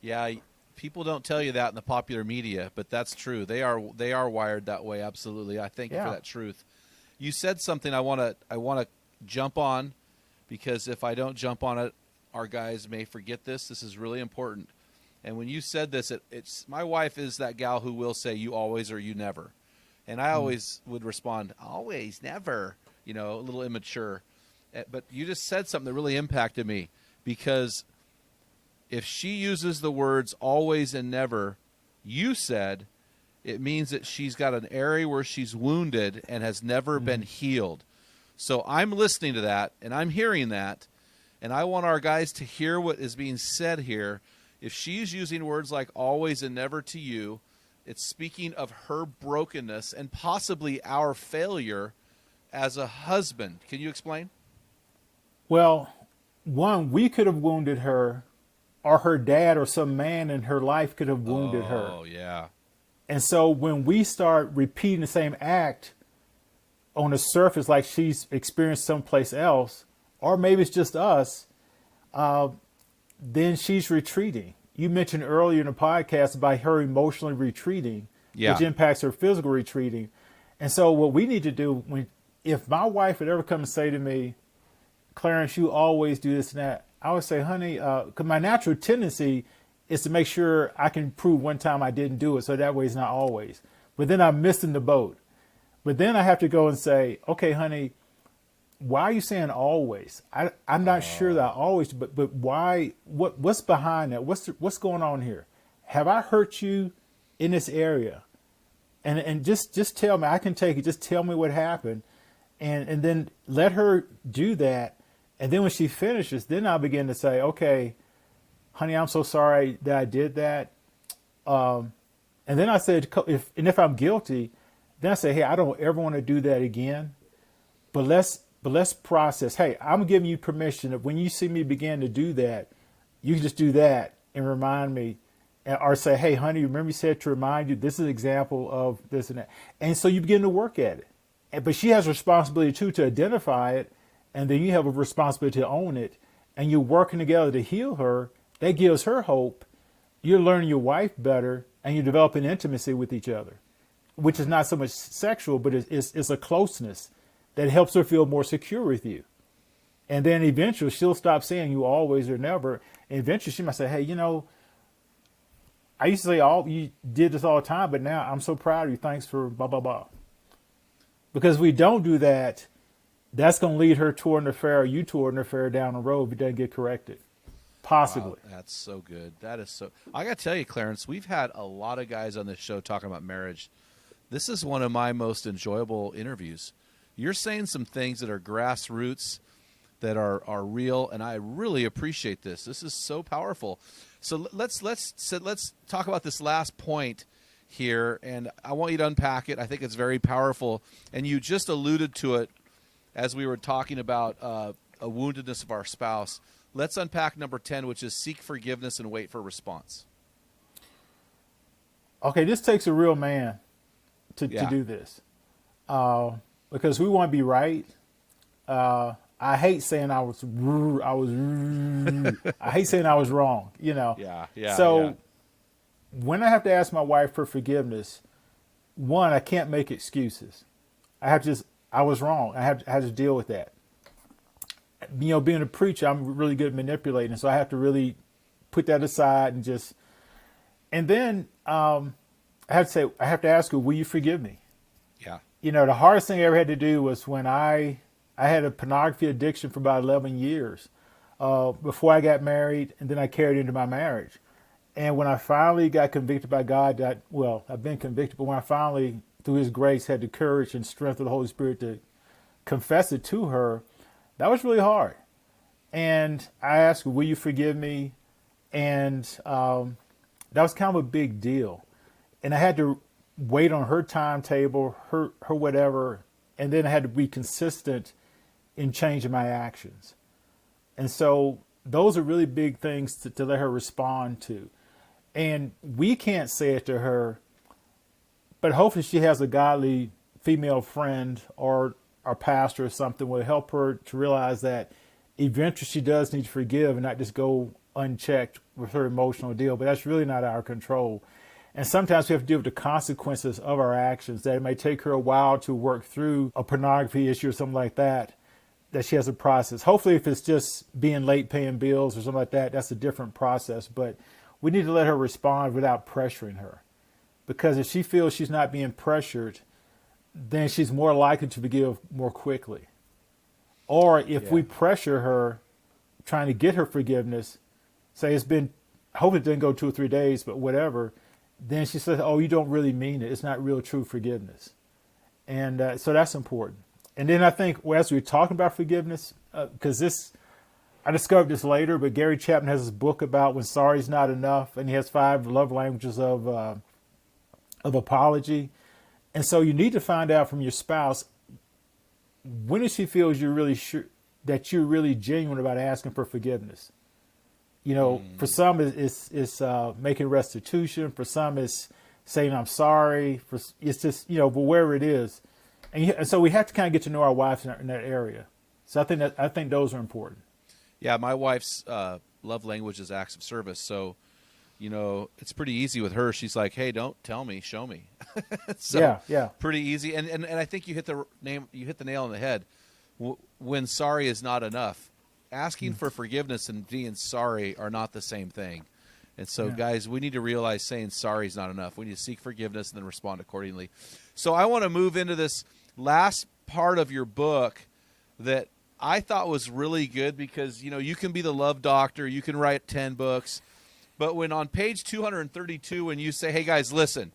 Yeah, people don't tell you that in the popular media, but that's true. They are wired that way. Absolutely. I thank you for that truth. You said something I want to jump on, because if I don't jump on it, our guys may forget this. This is really important. And when you said this, it's my wife is that gal who will say you always or you never. And I always would respond, always, never, a little immature. But you just said something that really impacted me, because if she uses the words always and never, you said, it means that she's got an area where she's wounded and has never been healed. So I'm listening to that, and I'm hearing that, and I want our guys to hear what is being said here. If she's using words like always and never to you, it's speaking of her brokenness and possibly our failure as a husband. Can you explain? Well, one, we could have wounded her, or her dad or some man in her life could have wounded her. Oh, yeah. And so when we start repeating the same act on the surface, like she's experienced someplace else, or maybe it's just us, then she's retreating. You mentioned earlier in the podcast about her emotionally retreating, which impacts her physical retreating. And so what we need to do, if my wife would ever come and say to me, Clarence, you always do this and that, I would say, honey, because my natural tendency is to make sure I can prove one time I didn't do it, so that way it's not always. But then I'm missing the boat. But then I have to go and say, okay, honey, why are you saying always? I'm not sure that I always, but why? What's behind that? What's going on here? Have I hurt you in this area? And just tell me. I can take it. Just tell me what happened, and then let her do that. And then when she finishes, then I'll begin to say, okay, honey, I'm so sorry that I did that. And then I said, if I'm guilty, then I say, hey, I don't ever want to do that again. But let's but let's process. Hey, I'm giving you permission that when you see me begin to do that, you can just do that and remind me, or say, hey, honey, remember you said to remind you, this is an example of this and that. And so you begin to work at it. But she has a responsibility too to identify it, and then you have a responsibility to own it, and you're working together to heal her. That gives her hope. You're learning your wife better, and you're developing intimacy with each other, which is not so much sexual, but it's a closeness that helps her feel more secure with you. And then eventually she'll stop saying you always or never. And eventually she might say, hey, I used to say you did this all the time, but now I'm so proud of you. Thanks for blah, blah, blah. Because if we don't do that, that's going to lead her toward an affair, or you toward an affair down the road if it doesn't get corrected. Possibly. Wow, that's so good. That is so. I got to tell you, Clarence, we've had a lot of guys on this show talking about marriage. This is one of my most enjoyable interviews. You're saying some things that are grassroots, that are real, and I really appreciate this. This is so powerful. So let's talk about this last point here, and I want you to unpack it. I think it's very powerful, and you just alluded to it as we were talking about a woundedness of our spouse. Let's unpack number 10, which is seek forgiveness and wait for response. Okay, this takes a real man to do this, because we want to be right. I hate saying I hate saying I was wrong. So when I have to ask my wife for forgiveness, one, I can't make excuses. I was wrong. I have to deal with that. Being a preacher, I'm really good at manipulating, so I have to really put that aside and then I have to ask her, will you forgive me? Yeah. The hardest thing I ever had to do was when I had a pornography addiction for about 11 years before I got married, and then I carried into my marriage. And when I finally got convicted by God, I've been convicted, but when I finally, through His grace, had the courage and strength of the Holy Spirit to confess it to her, that was really hard. And I asked her, will you forgive me? And that was kind of a big deal. And I had to wait on her timetable, her whatever, and then I had to be consistent in changing my actions. And so those are really big things to let her respond to. And we can't say it to her, but hopefully she has a godly female friend or a pastor or something will help her to realize that eventually she does need to forgive and not just go unchecked with her emotional deal. But that's really not our control. And sometimes we have to deal with the consequences of our actions, that it may take her a while to work through a pornography issue or something like that she has a process. Hopefully if it's just being late paying bills or something like that, that's a different process. But we need to let her respond without pressuring her. Because if she feels she's not being pressured, then she's more likely to forgive more quickly. Or if we pressure her, trying to get her forgiveness, say hope it didn't go 2 or 3 days, but whatever, then she says, oh, you don't really mean it. It's not real true forgiveness. And so that's important. And then I think, as we were talking about forgiveness, because I discovered this later, but Gary Chapman has this book about when sorry is not enough, and he has 5 love languages of apology. And so you need to find out from your spouse, when does she feel you're really sure that you're really genuine about asking for forgiveness? For some it's making restitution. For some it's saying I'm sorry. It's just but wherever it is, and so we have to kind of get to know our wives in that area. So I think those are important. Yeah, my wife's love language is acts of service. So, it's pretty easy with her. She's like, "Hey, don't tell me, show me." So, yeah, pretty easy. And I think you hit the nail on the head. When sorry is not enough, asking for forgiveness and being sorry are not the same thing. And so, guys, we need to realize saying sorry is not enough. We need to seek forgiveness and then respond accordingly. So I want to move into this last part of your book that I thought was really good because, you can be the love doctor. You can write 10 books. But when on page 232, when you say, hey, guys, listen,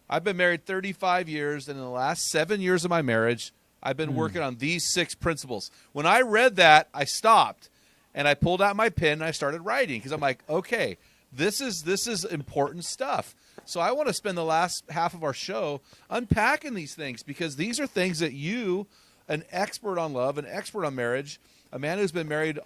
I've been married 35 years, and in the last 7 years of my marriage, I've been working on these 6 principles. When I read that, I stopped, and I pulled out my pen, and I started writing because I'm like, okay, this is important stuff. So I want to spend the last half of our show unpacking these things because these are things that you an expert on love, an expert on marriage, a man who's been married,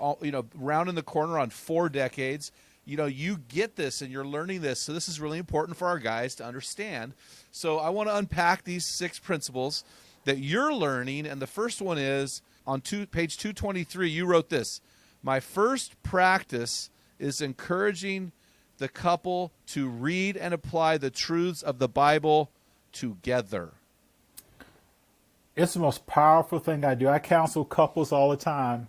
round in the corner on 4 decades. You get this and you're learning this. So this is really important for our guys to understand. So I want to unpack these 6 principles that you're learning. And the first one is on page 223, you wrote this: my first practice is encouraging the couple to read and apply the truths of the Bible together. It's the most powerful thing I do. I counsel couples all the time.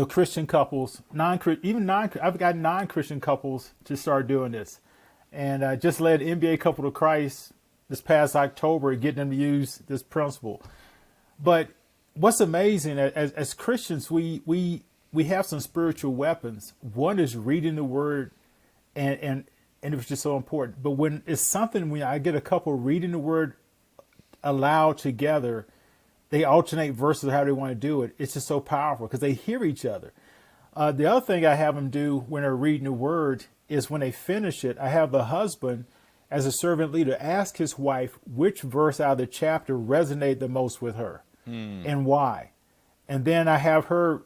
Christian couples, I've got non-Christian couples to start doing this. And I just led an NBA couple to Christ this past October, getting them to use this principle. But what's amazing, as Christians, we have some spiritual weapons. One is reading the word, and it was just so important. But when I get a couple reading the word aloud together, they alternate verses how they want to do it. It's just so powerful because they hear each other. The other thing I have them do when they're reading the word is when they finish it, I have the husband, as a servant leader, ask his wife which verse out of the chapter resonated the most with her and why. And then I have her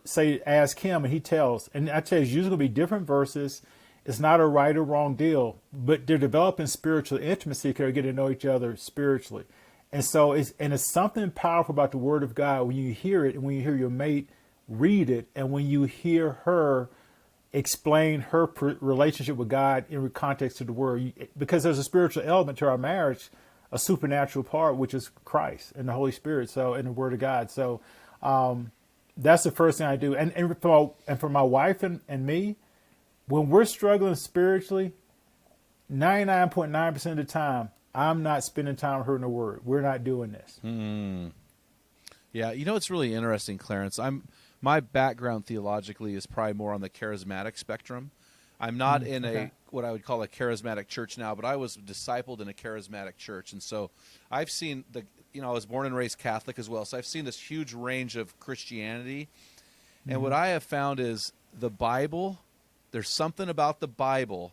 ask him, and he tells. And I tell you, it's usually going to be different verses. It's not a right or wrong deal, but they're developing spiritual intimacy because they're getting to know each other spiritually. And so it's something powerful about the Word of God when you hear it and when you hear your mate read it and when you hear her explain her relationship with God in context of the Word. Because there's a spiritual element to our marriage, a supernatural part, which is Christ and the Holy Spirit, and the Word of God. So that's the first thing I do. And for my wife and me, when we're struggling spiritually, 99.9% of the time, I'm not spending time with her in the Word. We're not doing this. Yeah, it's really interesting, Clarence. My background theologically is probably more on the charismatic spectrum. I'm not in what I would call a charismatic church now, but I was discipled in a charismatic church, and so I've seen I was born and raised Catholic as well, so I've seen this huge range of Christianity. And what I have found is the Bible. There's something about the Bible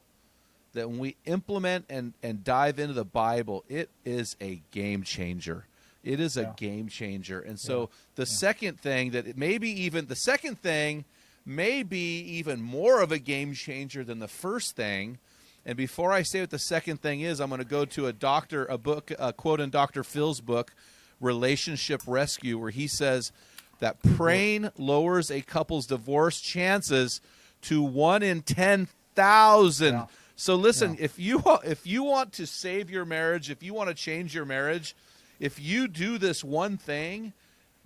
that when we implement and dive into the Bible, it is a game changer. It is a game changer. And so the second thing the second thing may be even more of a game changer than the first thing. And before I say what the second thing is, I'm going to go to a quote in Dr. Phil's book, Relationship Rescue, where he says that praying lowers a couple's divorce chances to 1 in 10,000. Yeah. So listen, if you want to save your marriage, if you want to change your marriage, if you do this one thing,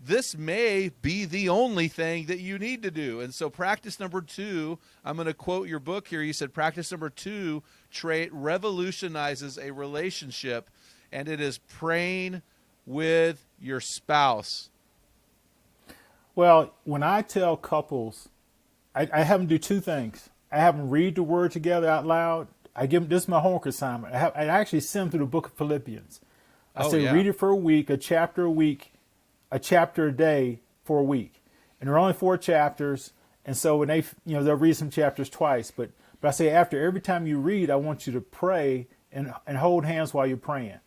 this may be the only thing that you need to do. And so practice number 2, I'm going to quote your book here. You said practice number 2 trait revolutionizes a relationship, and it is praying with your spouse. Well, when I tell couples, I have them do 2 things. I have them read the word together out loud. I give them, this is my homework assignment. I actually send them through the book of Philippians. I say read it for a week, a chapter a day for a week. And there are only 4 chapters. And so when they'll read some chapters twice. But I say after every time you read, I want you to pray and hold hands while you're praying.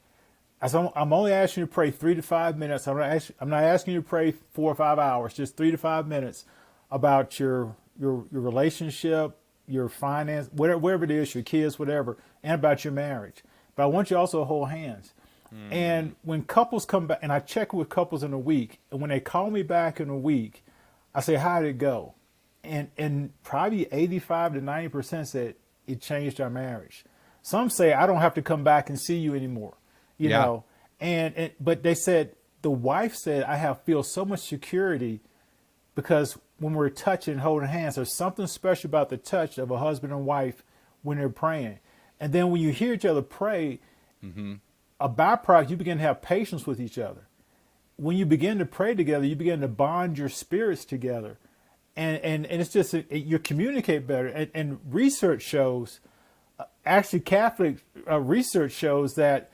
I'm only asking you to pray 3 to 5 minutes. I'm not asking you to pray 4 or 5 hours, just 3 to 5 minutes about your relationship, your finance, whatever it is, your kids, whatever, and about your marriage. But I want you also to hold hands. And when couples come back, and I check with couples in a week, and when they call me back in a week, I say, how did it go? And probably 85 to 90% said it changed our marriage. Some say, I don't have to come back and see you anymore, you know. But they said, the wife said, I feel so much security because when we're touching, holding hands, there's something special about the touch of a husband and wife when they're praying. And then when you hear each other pray, a byproduct, you begin to have patience with each other. When you begin to pray together, you begin to bond your spirits together. And it's just, you communicate better. And research shows, actually Catholic research shows that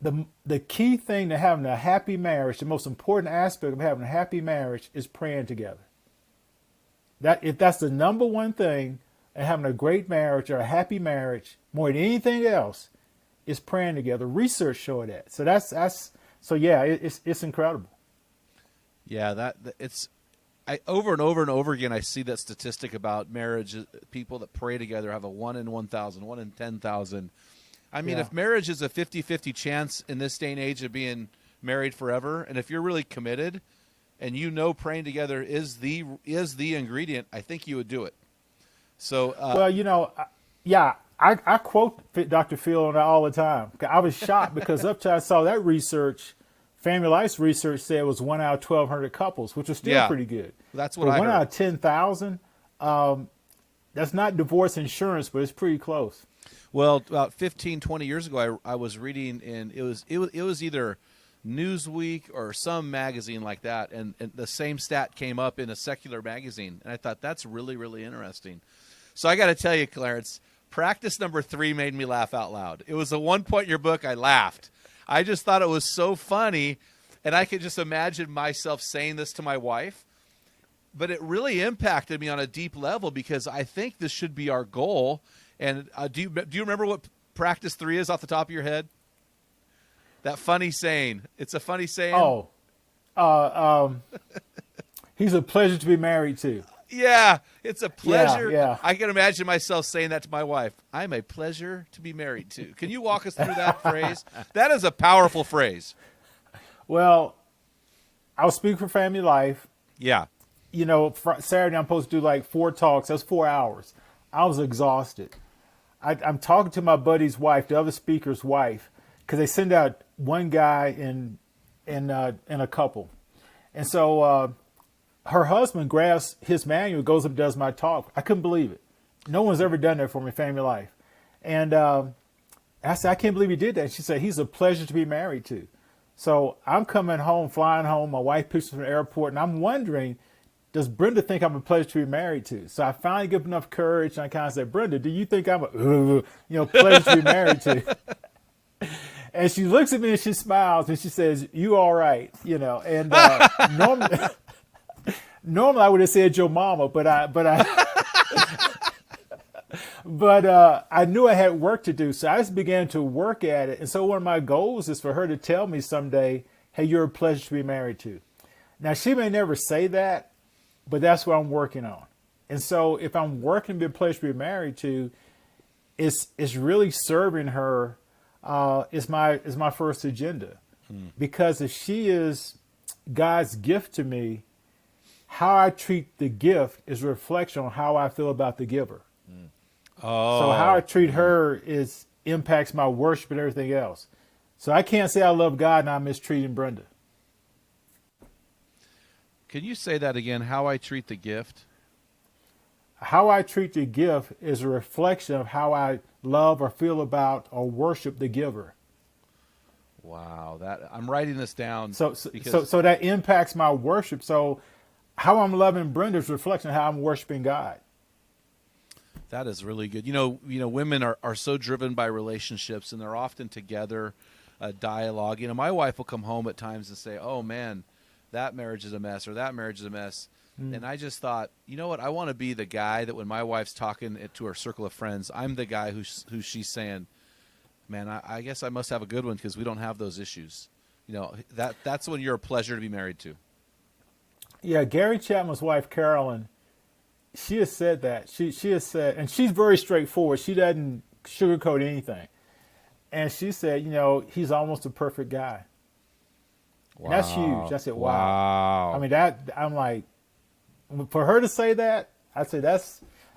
the key thing to having a happy marriage, the most important aspect of having a happy marriage is praying together. If that's the number one thing and having a great marriage or a happy marriage, more than anything else, is praying together. Research showed that. So it's incredible. Yeah, it's over and over and over again. I see that statistic about marriage. People that pray together have a 1 in 1,000, 1 in 10,000. I mean, if marriage is a 50-50 chance in this day and age of being married forever, and if you're really committed, and praying together is the ingredient, I think you would do it. So, well, I quote Dr. Phil on that all the time. I was shocked because up till I saw that research, FamilyLife's research said it was 1 out of 1,200 couples, which was still pretty good. That's what I heard. 1 out of 10,000, that's not divorce insurance, but it's pretty close. Well, about 15, 20 years ago, I was reading, and it was either Newsweek or some magazine like that, and the same stat came up in a secular magazine, and I thought that's really, really interesting. So I got to tell you, Clarence, practice number 3 made me laugh out loud. It was the one point in your book I laughed. I just thought it was so funny, and I could just imagine myself saying this to my wife. But it really impacted me on a deep level because I think this should be our goal. And do you remember what practice 3 is off the top of your head? That funny saying. It's a funny saying. He's a pleasure to be married to. Yeah, it's a pleasure. Yeah. I can imagine myself saying that to my wife. I'm a pleasure to be married to. Can you walk us through that phrase? That is a powerful phrase. Well, I was speaking for FamilyLife. Yeah. Saturday I'm supposed to do like 4 talks. That's 4 hours. I was exhausted. I'm talking to my buddy's wife, the other speaker's wife, because they send out one guy in a couple. And so her husband grabs his manual, goes up and does my talk. I couldn't believe it. No one's ever done that for me, FamilyLife. And I said, I can't believe he did that. She said, he's a pleasure to be married to. So I'm coming home, flying home. My wife picks me from the airport, and I'm wondering, does Brenda think I'm a pleasure to be married to? So I finally give enough courage, and I kind of said, Brenda, do you think I'm a pleasure to be married to? And she looks at me and she smiles and she says, "You all right?" And normally I would have said your mama, but I knew I had work to do, so I just began to work at it. And so one of my goals is for her to tell me someday, "Hey, you're a pleasure to be married to." Now she may never say that, but that's what I'm working on. And so if I'm working to be a pleasure to be married to, it's really serving her. Is my first agenda, because if she is God's gift to me, how I treat the gift is a reflection on how I feel about the giver. So how I treat her impacts my worship and everything else. So I can't say I love God and I'm mistreating Brenda. Can you say that again? How I treat the gift? How I treat the gift is a reflection of how I love or feel about or worship the giver. Wow, I'm writing this down. So that impacts my worship. So how I'm loving Brenda is a reflection of how I'm worshiping God. That is really good. Women are so driven by relationships, and they're often together, dialogue. My wife will come home at times and say, "Oh man, that marriage is a mess," or "That marriage is a mess." And I just thought, you know what? I want to be the guy that when my wife's talking to her circle of friends, I'm the guy who she's saying, "Man, I guess I must have a good one because we don't have those issues." That's when you're a pleasure to be married to. Yeah, Gary Chapman's wife, Carolyn, she has said that. She has said, and she's very straightforward. She doesn't sugarcoat anything. And she said, he's almost a perfect guy. Wow. And that's huge. I said, wow. I mean, I'm like, for her to say that, I'd say that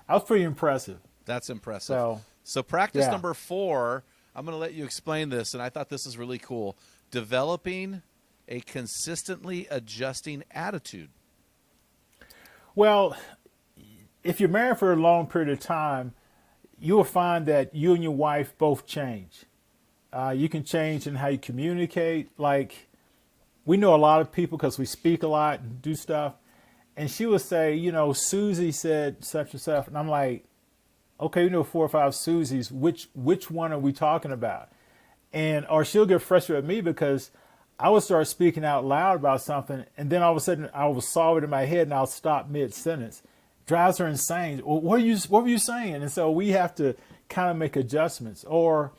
was pretty impressive. That's impressive. So practice number 4, I'm going to let you explain this, and I thought this is really cool. Developing a consistently adjusting attitude. Well, if you're married for a long period of time, you will find that you and your wife both change. You can change in how you communicate. Like, we know a lot of people because we speak a lot and do stuff. And she would say, Susie said such and such. And I'm like, okay, 4 or 5 Susies. Which one are we talking about? Or she'll get frustrated with me because I would start speaking out loud about something. And then all of a sudden I will solve it in my head and I'll stop mid-sentence. Drives her insane. Well, what were you saying? And so we have to kind of make adjustments. Or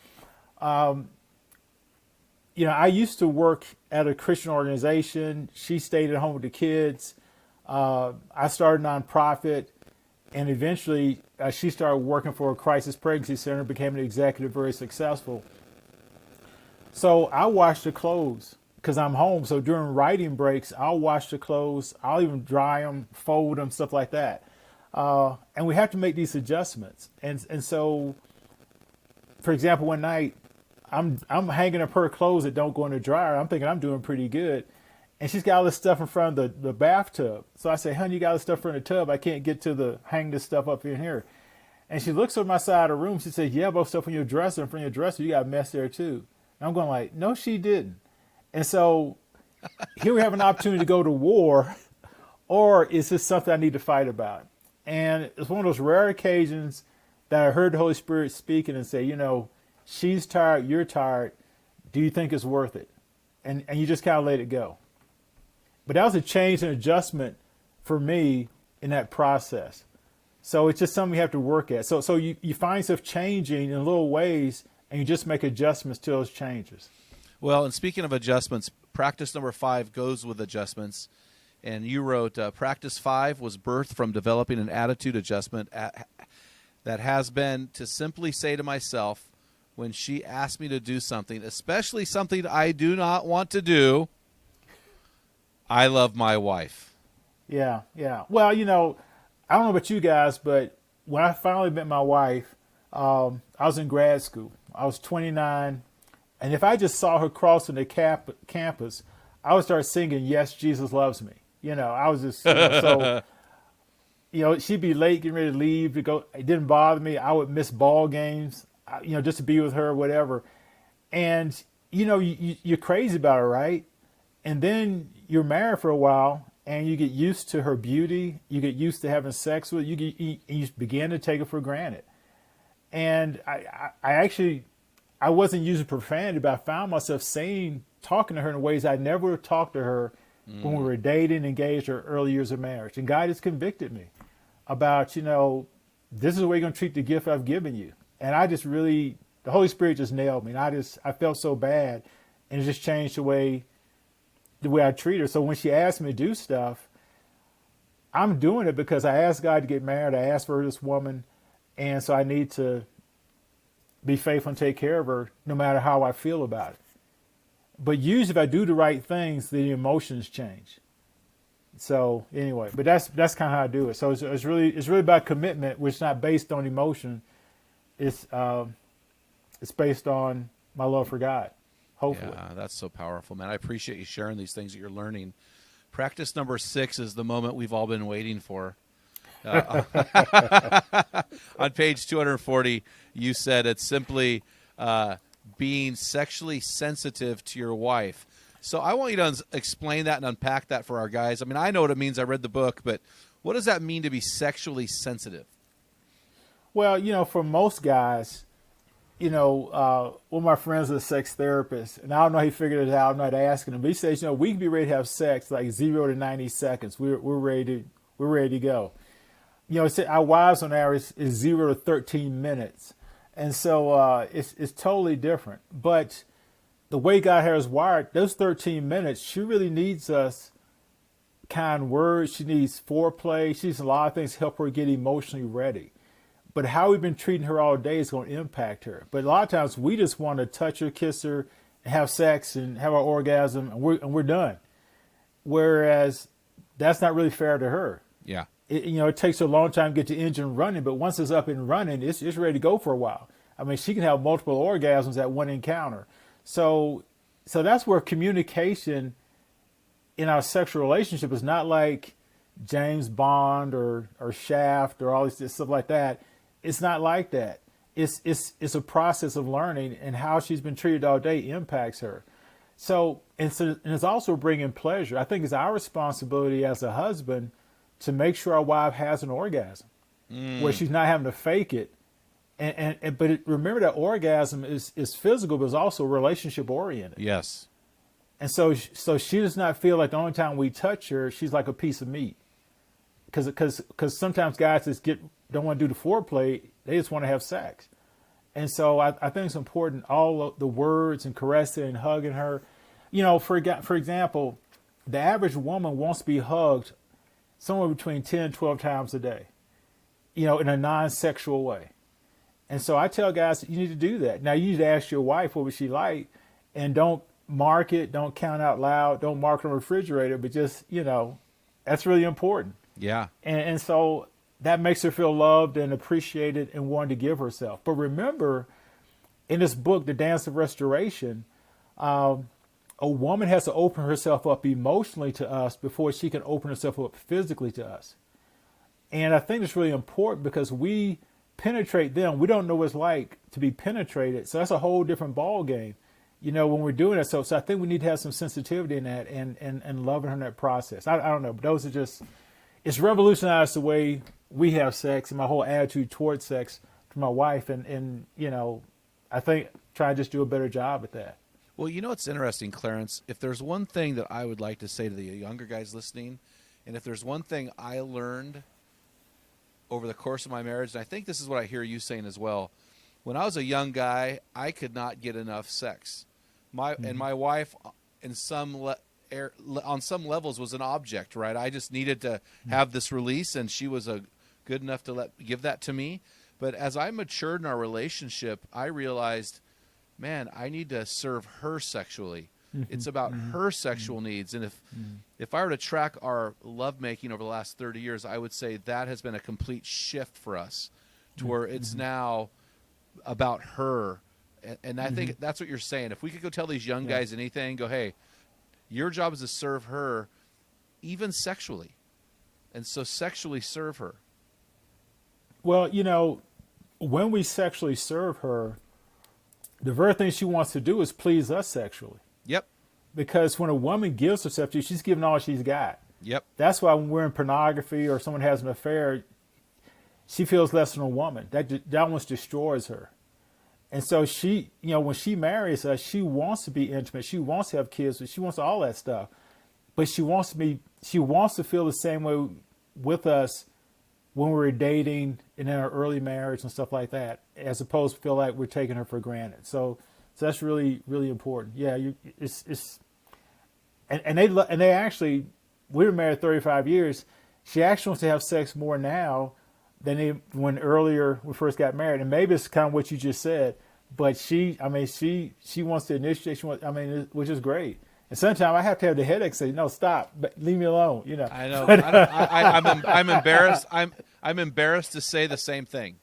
I used to work at a Christian organization. She stayed at home with the kids. I started a nonprofit, and eventually she started working for a crisis pregnancy center, became an executive, very successful. So I wash the clothes because I'm home. So during writing breaks, I'll wash the clothes. I'll even dry them, fold them, stuff like that. And we have to make these adjustments. And so, for example, one night I'm hanging up her clothes that don't go in the dryer. I'm thinking I'm doing pretty good. And she's got all this stuff in front of the bathtub. So I say, honey, you got all this stuff in front of the tub. I can't get to hang this stuff up in here. And she looks over my side of the room. She says, yeah, both stuff in your dresser. In front of your dresser, you got a mess there too. And I'm going like, no, she didn't. And so here we have an opportunity to go to war, or is this something I need to fight about? And it's one of those rare occasions that I heard the Holy Spirit speaking and say, she's tired, you're tired. Do you think it's worth it? And you just kind of let it go. But that was a change and adjustment for me in that process. So it's just something you have to work at. So you find yourself changing in little ways, and you just make adjustments to those changes. Well, and speaking of adjustments, practice number 5 goes with adjustments. And you wrote, practice 5 was birthed from developing an attitude adjustment that has been to simply say to myself, when she asks me to do something, especially something I do not want to do, I love my wife. Yeah. Well, I don't know about you guys, but when I finally met my wife, I was in grad school. I was 29. And if I just saw her crossing the campus, I would start singing, Yes, Jesus Loves Me. I was just, so, she'd be late, getting ready to leave to go. It didn't bother me. I would miss ball games, just to be with her, whatever. And, you're crazy about her, right? And then you're married for a while, and you get used to her beauty. You get used to having sex with her. You begin to take it for granted. And I wasn't using profanity, but I found myself talking to her in ways I never would have talked to her when we were dating, engaged, or early years of marriage. And God has convicted me about, this is the way you're going to treat the gift I've given you. And I just really, the Holy Spirit just nailed me. And I felt so bad, and it just changed the way I treat her. So when she asked me to do stuff, I'm doing it because I asked God to get married. I asked for this woman. And so I need to be faithful and take care of her no matter how I feel about it. But usually if I do the right things, the emotions change. So anyway, but that's kind of how I do it. So it's really about commitment, which is not based on emotion. It's based on my love for God, hopefully. Yeah, that's so powerful, man. I appreciate you sharing these things that you're learning. Practice number 6 is the moment we've all been waiting for. On page 240, you said it's simply being sexually sensitive to your wife. So I want you to explain that and unpack that for our guys. I mean, I know what it means. I read the book, but what does that mean to be sexually sensitive? Well, for most guys, one of my friends is a sex therapist, and I don't know how he figured it out. I'm not asking him, but he says, we can be ready to have sex like 0 to 90 seconds. We're ready to go. Our wives on average is 0 to 13 minutes. And so it's totally different. But the way God has wired, those 13 minutes, she really needs us kind words. She needs foreplay. She needs a lot of things to help her get emotionally ready. But how we've been treating her all day is going to impact her. But a lot of times we just want to touch her, kiss her, and have sex and have our orgasm, and we're done. Whereas that's not really fair to her. Yeah. It takes her a long time to get the engine running, but once it's up and running, it's ready to go for a while. I mean, she can have multiple orgasms at one encounter. So that's where communication in our sexual relationship is not like James Bond or Shaft or all this stuff like that. It's not like that. It's a process of learning, and how she's been treated all day impacts her. So it's also bringing pleasure. I think it's our responsibility as a husband to make sure our wife has an orgasm where she's not having to fake it. Remember that orgasm is physical, but it's also relationship oriented. Yes. And so she does not feel like the only time we touch her, she's like a piece of meat. Because sometimes guys just don't want to do the foreplay. They just want to have sex. And so I think it's important, all of the words and caressing and hugging her. You know, for example, the average woman wants to be hugged somewhere between 10 and 12 times a day, you know, in a non-sexual way. And so I tell guys, you need to do that. Now, you need to ask your wife what would she like, and don't mark it, don't count out loud, don't mark it on the refrigerator, but just, you know, that's really important. Yeah. And so that makes her feel loved and appreciated and wanting to give herself. But remember, in this book, The Dance of Restoration, a woman has to open herself up emotionally to us before she can open herself up physically to us. And I think it's really important because we penetrate them. We don't know what it's like to be penetrated. So that's a whole different ball game, you know, when we're doing it. So I think we need to have some sensitivity in that and loving her in that process. I don't know, but those are just, it's revolutionized the way we have sex and my whole attitude towards sex to my wife. And you know, I think try to just do a better job at that. Well, you know what's interesting, Clarence? If there's one thing that I would like to say to the younger guys listening, and if there's one thing I learned over the course of my marriage, and I think this is what I hear you saying as well, when I was a young guy, I could not get enough sex. And my wife, on some levels, was an object, right? I just needed to have this release, and she was good enough to give that to me. But as I matured in our relationship, I realized, man, I need to serve her sexually. It's about her sexual needs. And if I were to track our lovemaking over the last 30 years, I would say that has been a complete shift for us to where it's now about her. And I think that's what you're saying. If we could go tell these young guys anything, go, hey, your job is to serve her, even sexually. And so sexually serve her. Well, you know, when we sexually serve her, the very thing she wants to do is please us sexually. Yep. Because when a woman gives herself to you, she's giving all she's got. Yep. That's why when we're in pornography or someone has an affair, she feels less than a woman. That almost destroys her. And so she, you know, when she marries us, she wants to be intimate. She wants to have kids. She wants all that stuff. But she wants to feel the same way with us when we were dating and in our early marriage and stuff like that, as opposed to feel like we're taking her for granted. So that's really, really important. Yeah, and they actually, we were married 35 years. She actually wants to have sex more now than when we first got married. And maybe it's kind of what you just said, but she wants to initiate. Which is great. And sometimes I have to have the headache say, no, stop, leave me alone. You know. I know. I'm embarrassed. I'm embarrassed to say the same thing.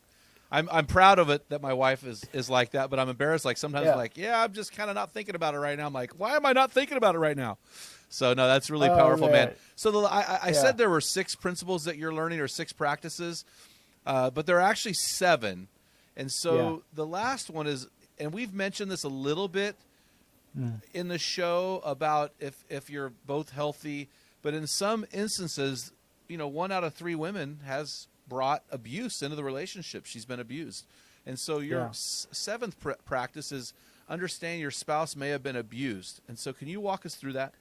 I'm proud of it that my wife is like that, but I'm embarrassed. Like sometimes, I'm just kind of not thinking about it right now. I'm like, why am I not thinking about it right now? So no, that's really powerful, man. So I said there were 6 principles that you're learning, or 6 practices, but there are actually 7. And so the last one is, and we've mentioned this a little bit in the show about if you're both healthy, but in some instances, 1 out of 3 women has brought abuse into the relationship. She's been abused. And so your 7th practice is understand your spouse may have been abused. And so can you walk us through that?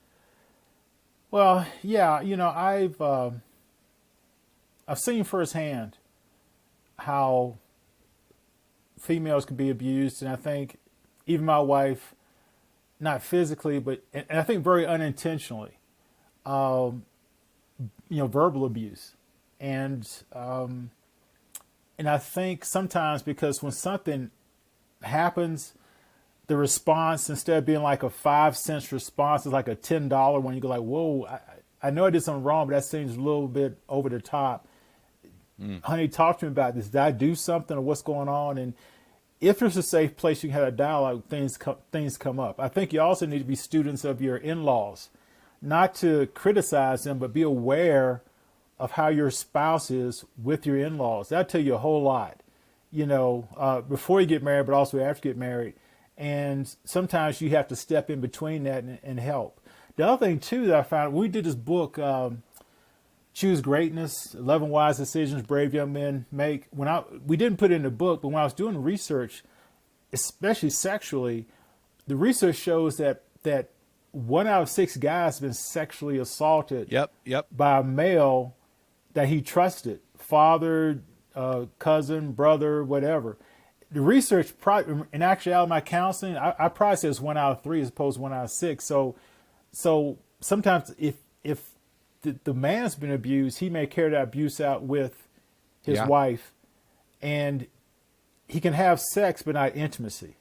Well, yeah, I've seen firsthand how females can be abused, and I think even my wife, not physically, but and I think very unintentionally, verbal abuse, and I think sometimes because when something happens, the response, instead of being like a 5-cent response, is like a $10 one. You go like, whoa, I know I did something wrong, but that seems a little bit over the top. Honey, talk to me about this. Did I do something, or what's going on? And if there's a safe place you can have a dialogue, things come up. I think you also need to be students of your in-laws, not to criticize them, but be aware of how your spouse is with your in-laws. That'll tell you a whole lot, before you get married, but also after you get married. And sometimes you have to step in between that and help. The other thing, too, that I found, we did this book, Choose Greatness, 11 Wise Decisions Brave Young Men Make. We didn't put it in the book, but when I was doing research, especially sexually, the research shows that 1 out of 6 guys have been sexually assaulted by a male that he trusted, father, cousin, brother, whatever. the research, probably, in actuality, my counseling, I probably say it's 1 out of 3 as opposed to 1 out of 6. So sometimes if the man's been abused, he may carry that abuse out with his wife, and he can have sex but not intimacy.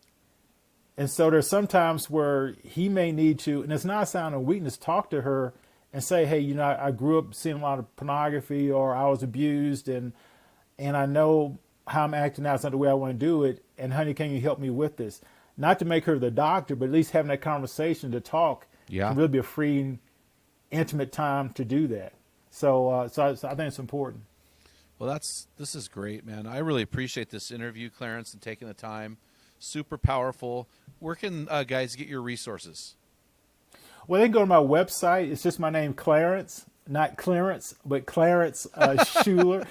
And so there's sometimes where he may need to, and it's not a sign of weakness, talk to her and say, hey, you know, I grew up seeing a lot of pornography, or I was abused, and I know how I'm acting now is not the way I want to do it, and honey, can you help me with this? Not to make her the doctor, but at least having that conversation to talk can really be a freeing, intimate time to do that. So I think it's important. Well, this is great, man. I really appreciate this interview, Clarence, and taking the time. Super powerful. Where can guys get your resources? Well, they can go to my website. It's just my name, Clarence, not Clarence, but Clarence Schuler.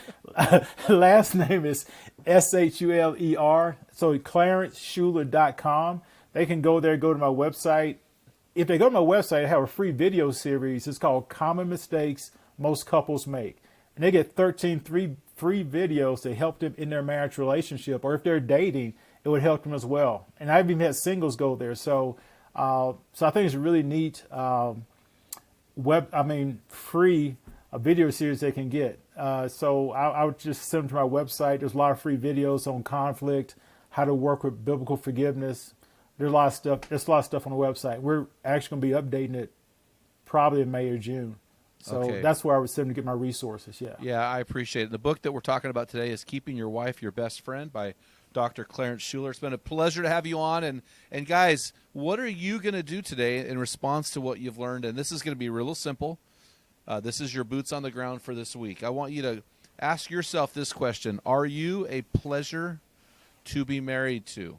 Last name is Schuler. So ClarenceSchuler.com. They can go there, go to my website. If they go to my website, I have a free video series. It's called Common Mistakes Most Couples Make. And they get 13 free videos to help them in their marriage relationship, or if they're dating, it would help them as well. And I've even had singles go there. So I think it's a really neat free video series they can get. So I would just send them to my website. There's a lot of free videos on conflict, how to work with biblical forgiveness. There's a lot of stuff. There's a lot of stuff on the website. We're actually going to be updating it probably in May or June. So that's where I would send them to get my resources. Yeah, I appreciate it. The book that we're talking about today is Keeping Your Wife Your Best Friend by Dr. Clarence Schuler. It's been a pleasure to have you on. And guys, what are you going to do today in response to what you've learned? And this is going to be real simple. This is your boots on the ground for this week. I want you to ask yourself this question. Are you a pleasure to be married to?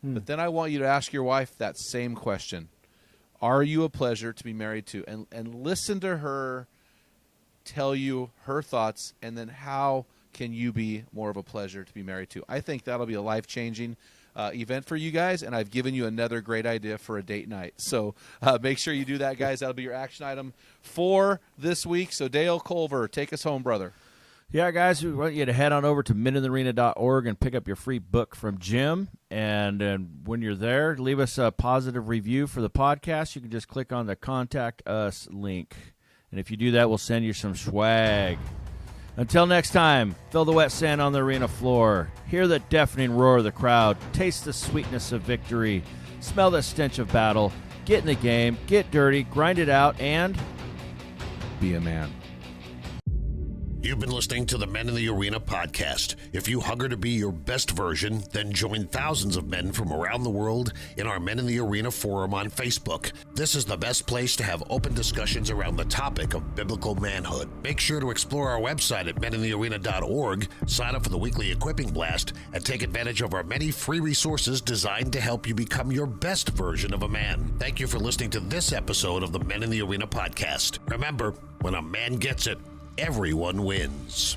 But then I want you to ask your wife that same question. Are you a pleasure to be married to? And listen to her tell you her thoughts, and then how can you be more of a pleasure to be married to? I think that'll be a life-changing event for you guys, and I've given you another great idea for a date night. So make sure you do that, guys. That'll be your action item for this week. So Dale Culver, take us home, brother. Yeah, guys, we want you to head on over to meninthearena.org and pick up your free book from Jim. And when you're there, leave us a positive review for the podcast. You can just click on the Contact Us link. And if you do that, we'll send you some swag. Until next time, feel the wet sand on the arena floor. Hear the deafening roar of the crowd. Taste the sweetness of victory. Smell the stench of battle. Get in the game. Get dirty. Grind it out. And be a man. You've been listening to the Men in the Arena podcast. If you hunger to be your best version, then join thousands of men from around the world in our Men in the Arena forum on Facebook. This is the best place to have open discussions around the topic of biblical manhood. Make sure to explore our website at meninthearena.org, sign up for the weekly equipping blast, and take advantage of our many free resources designed to help you become your best version of a man. Thank you for listening to this episode of the Men in the Arena podcast. Remember, when a man gets it, everyone wins.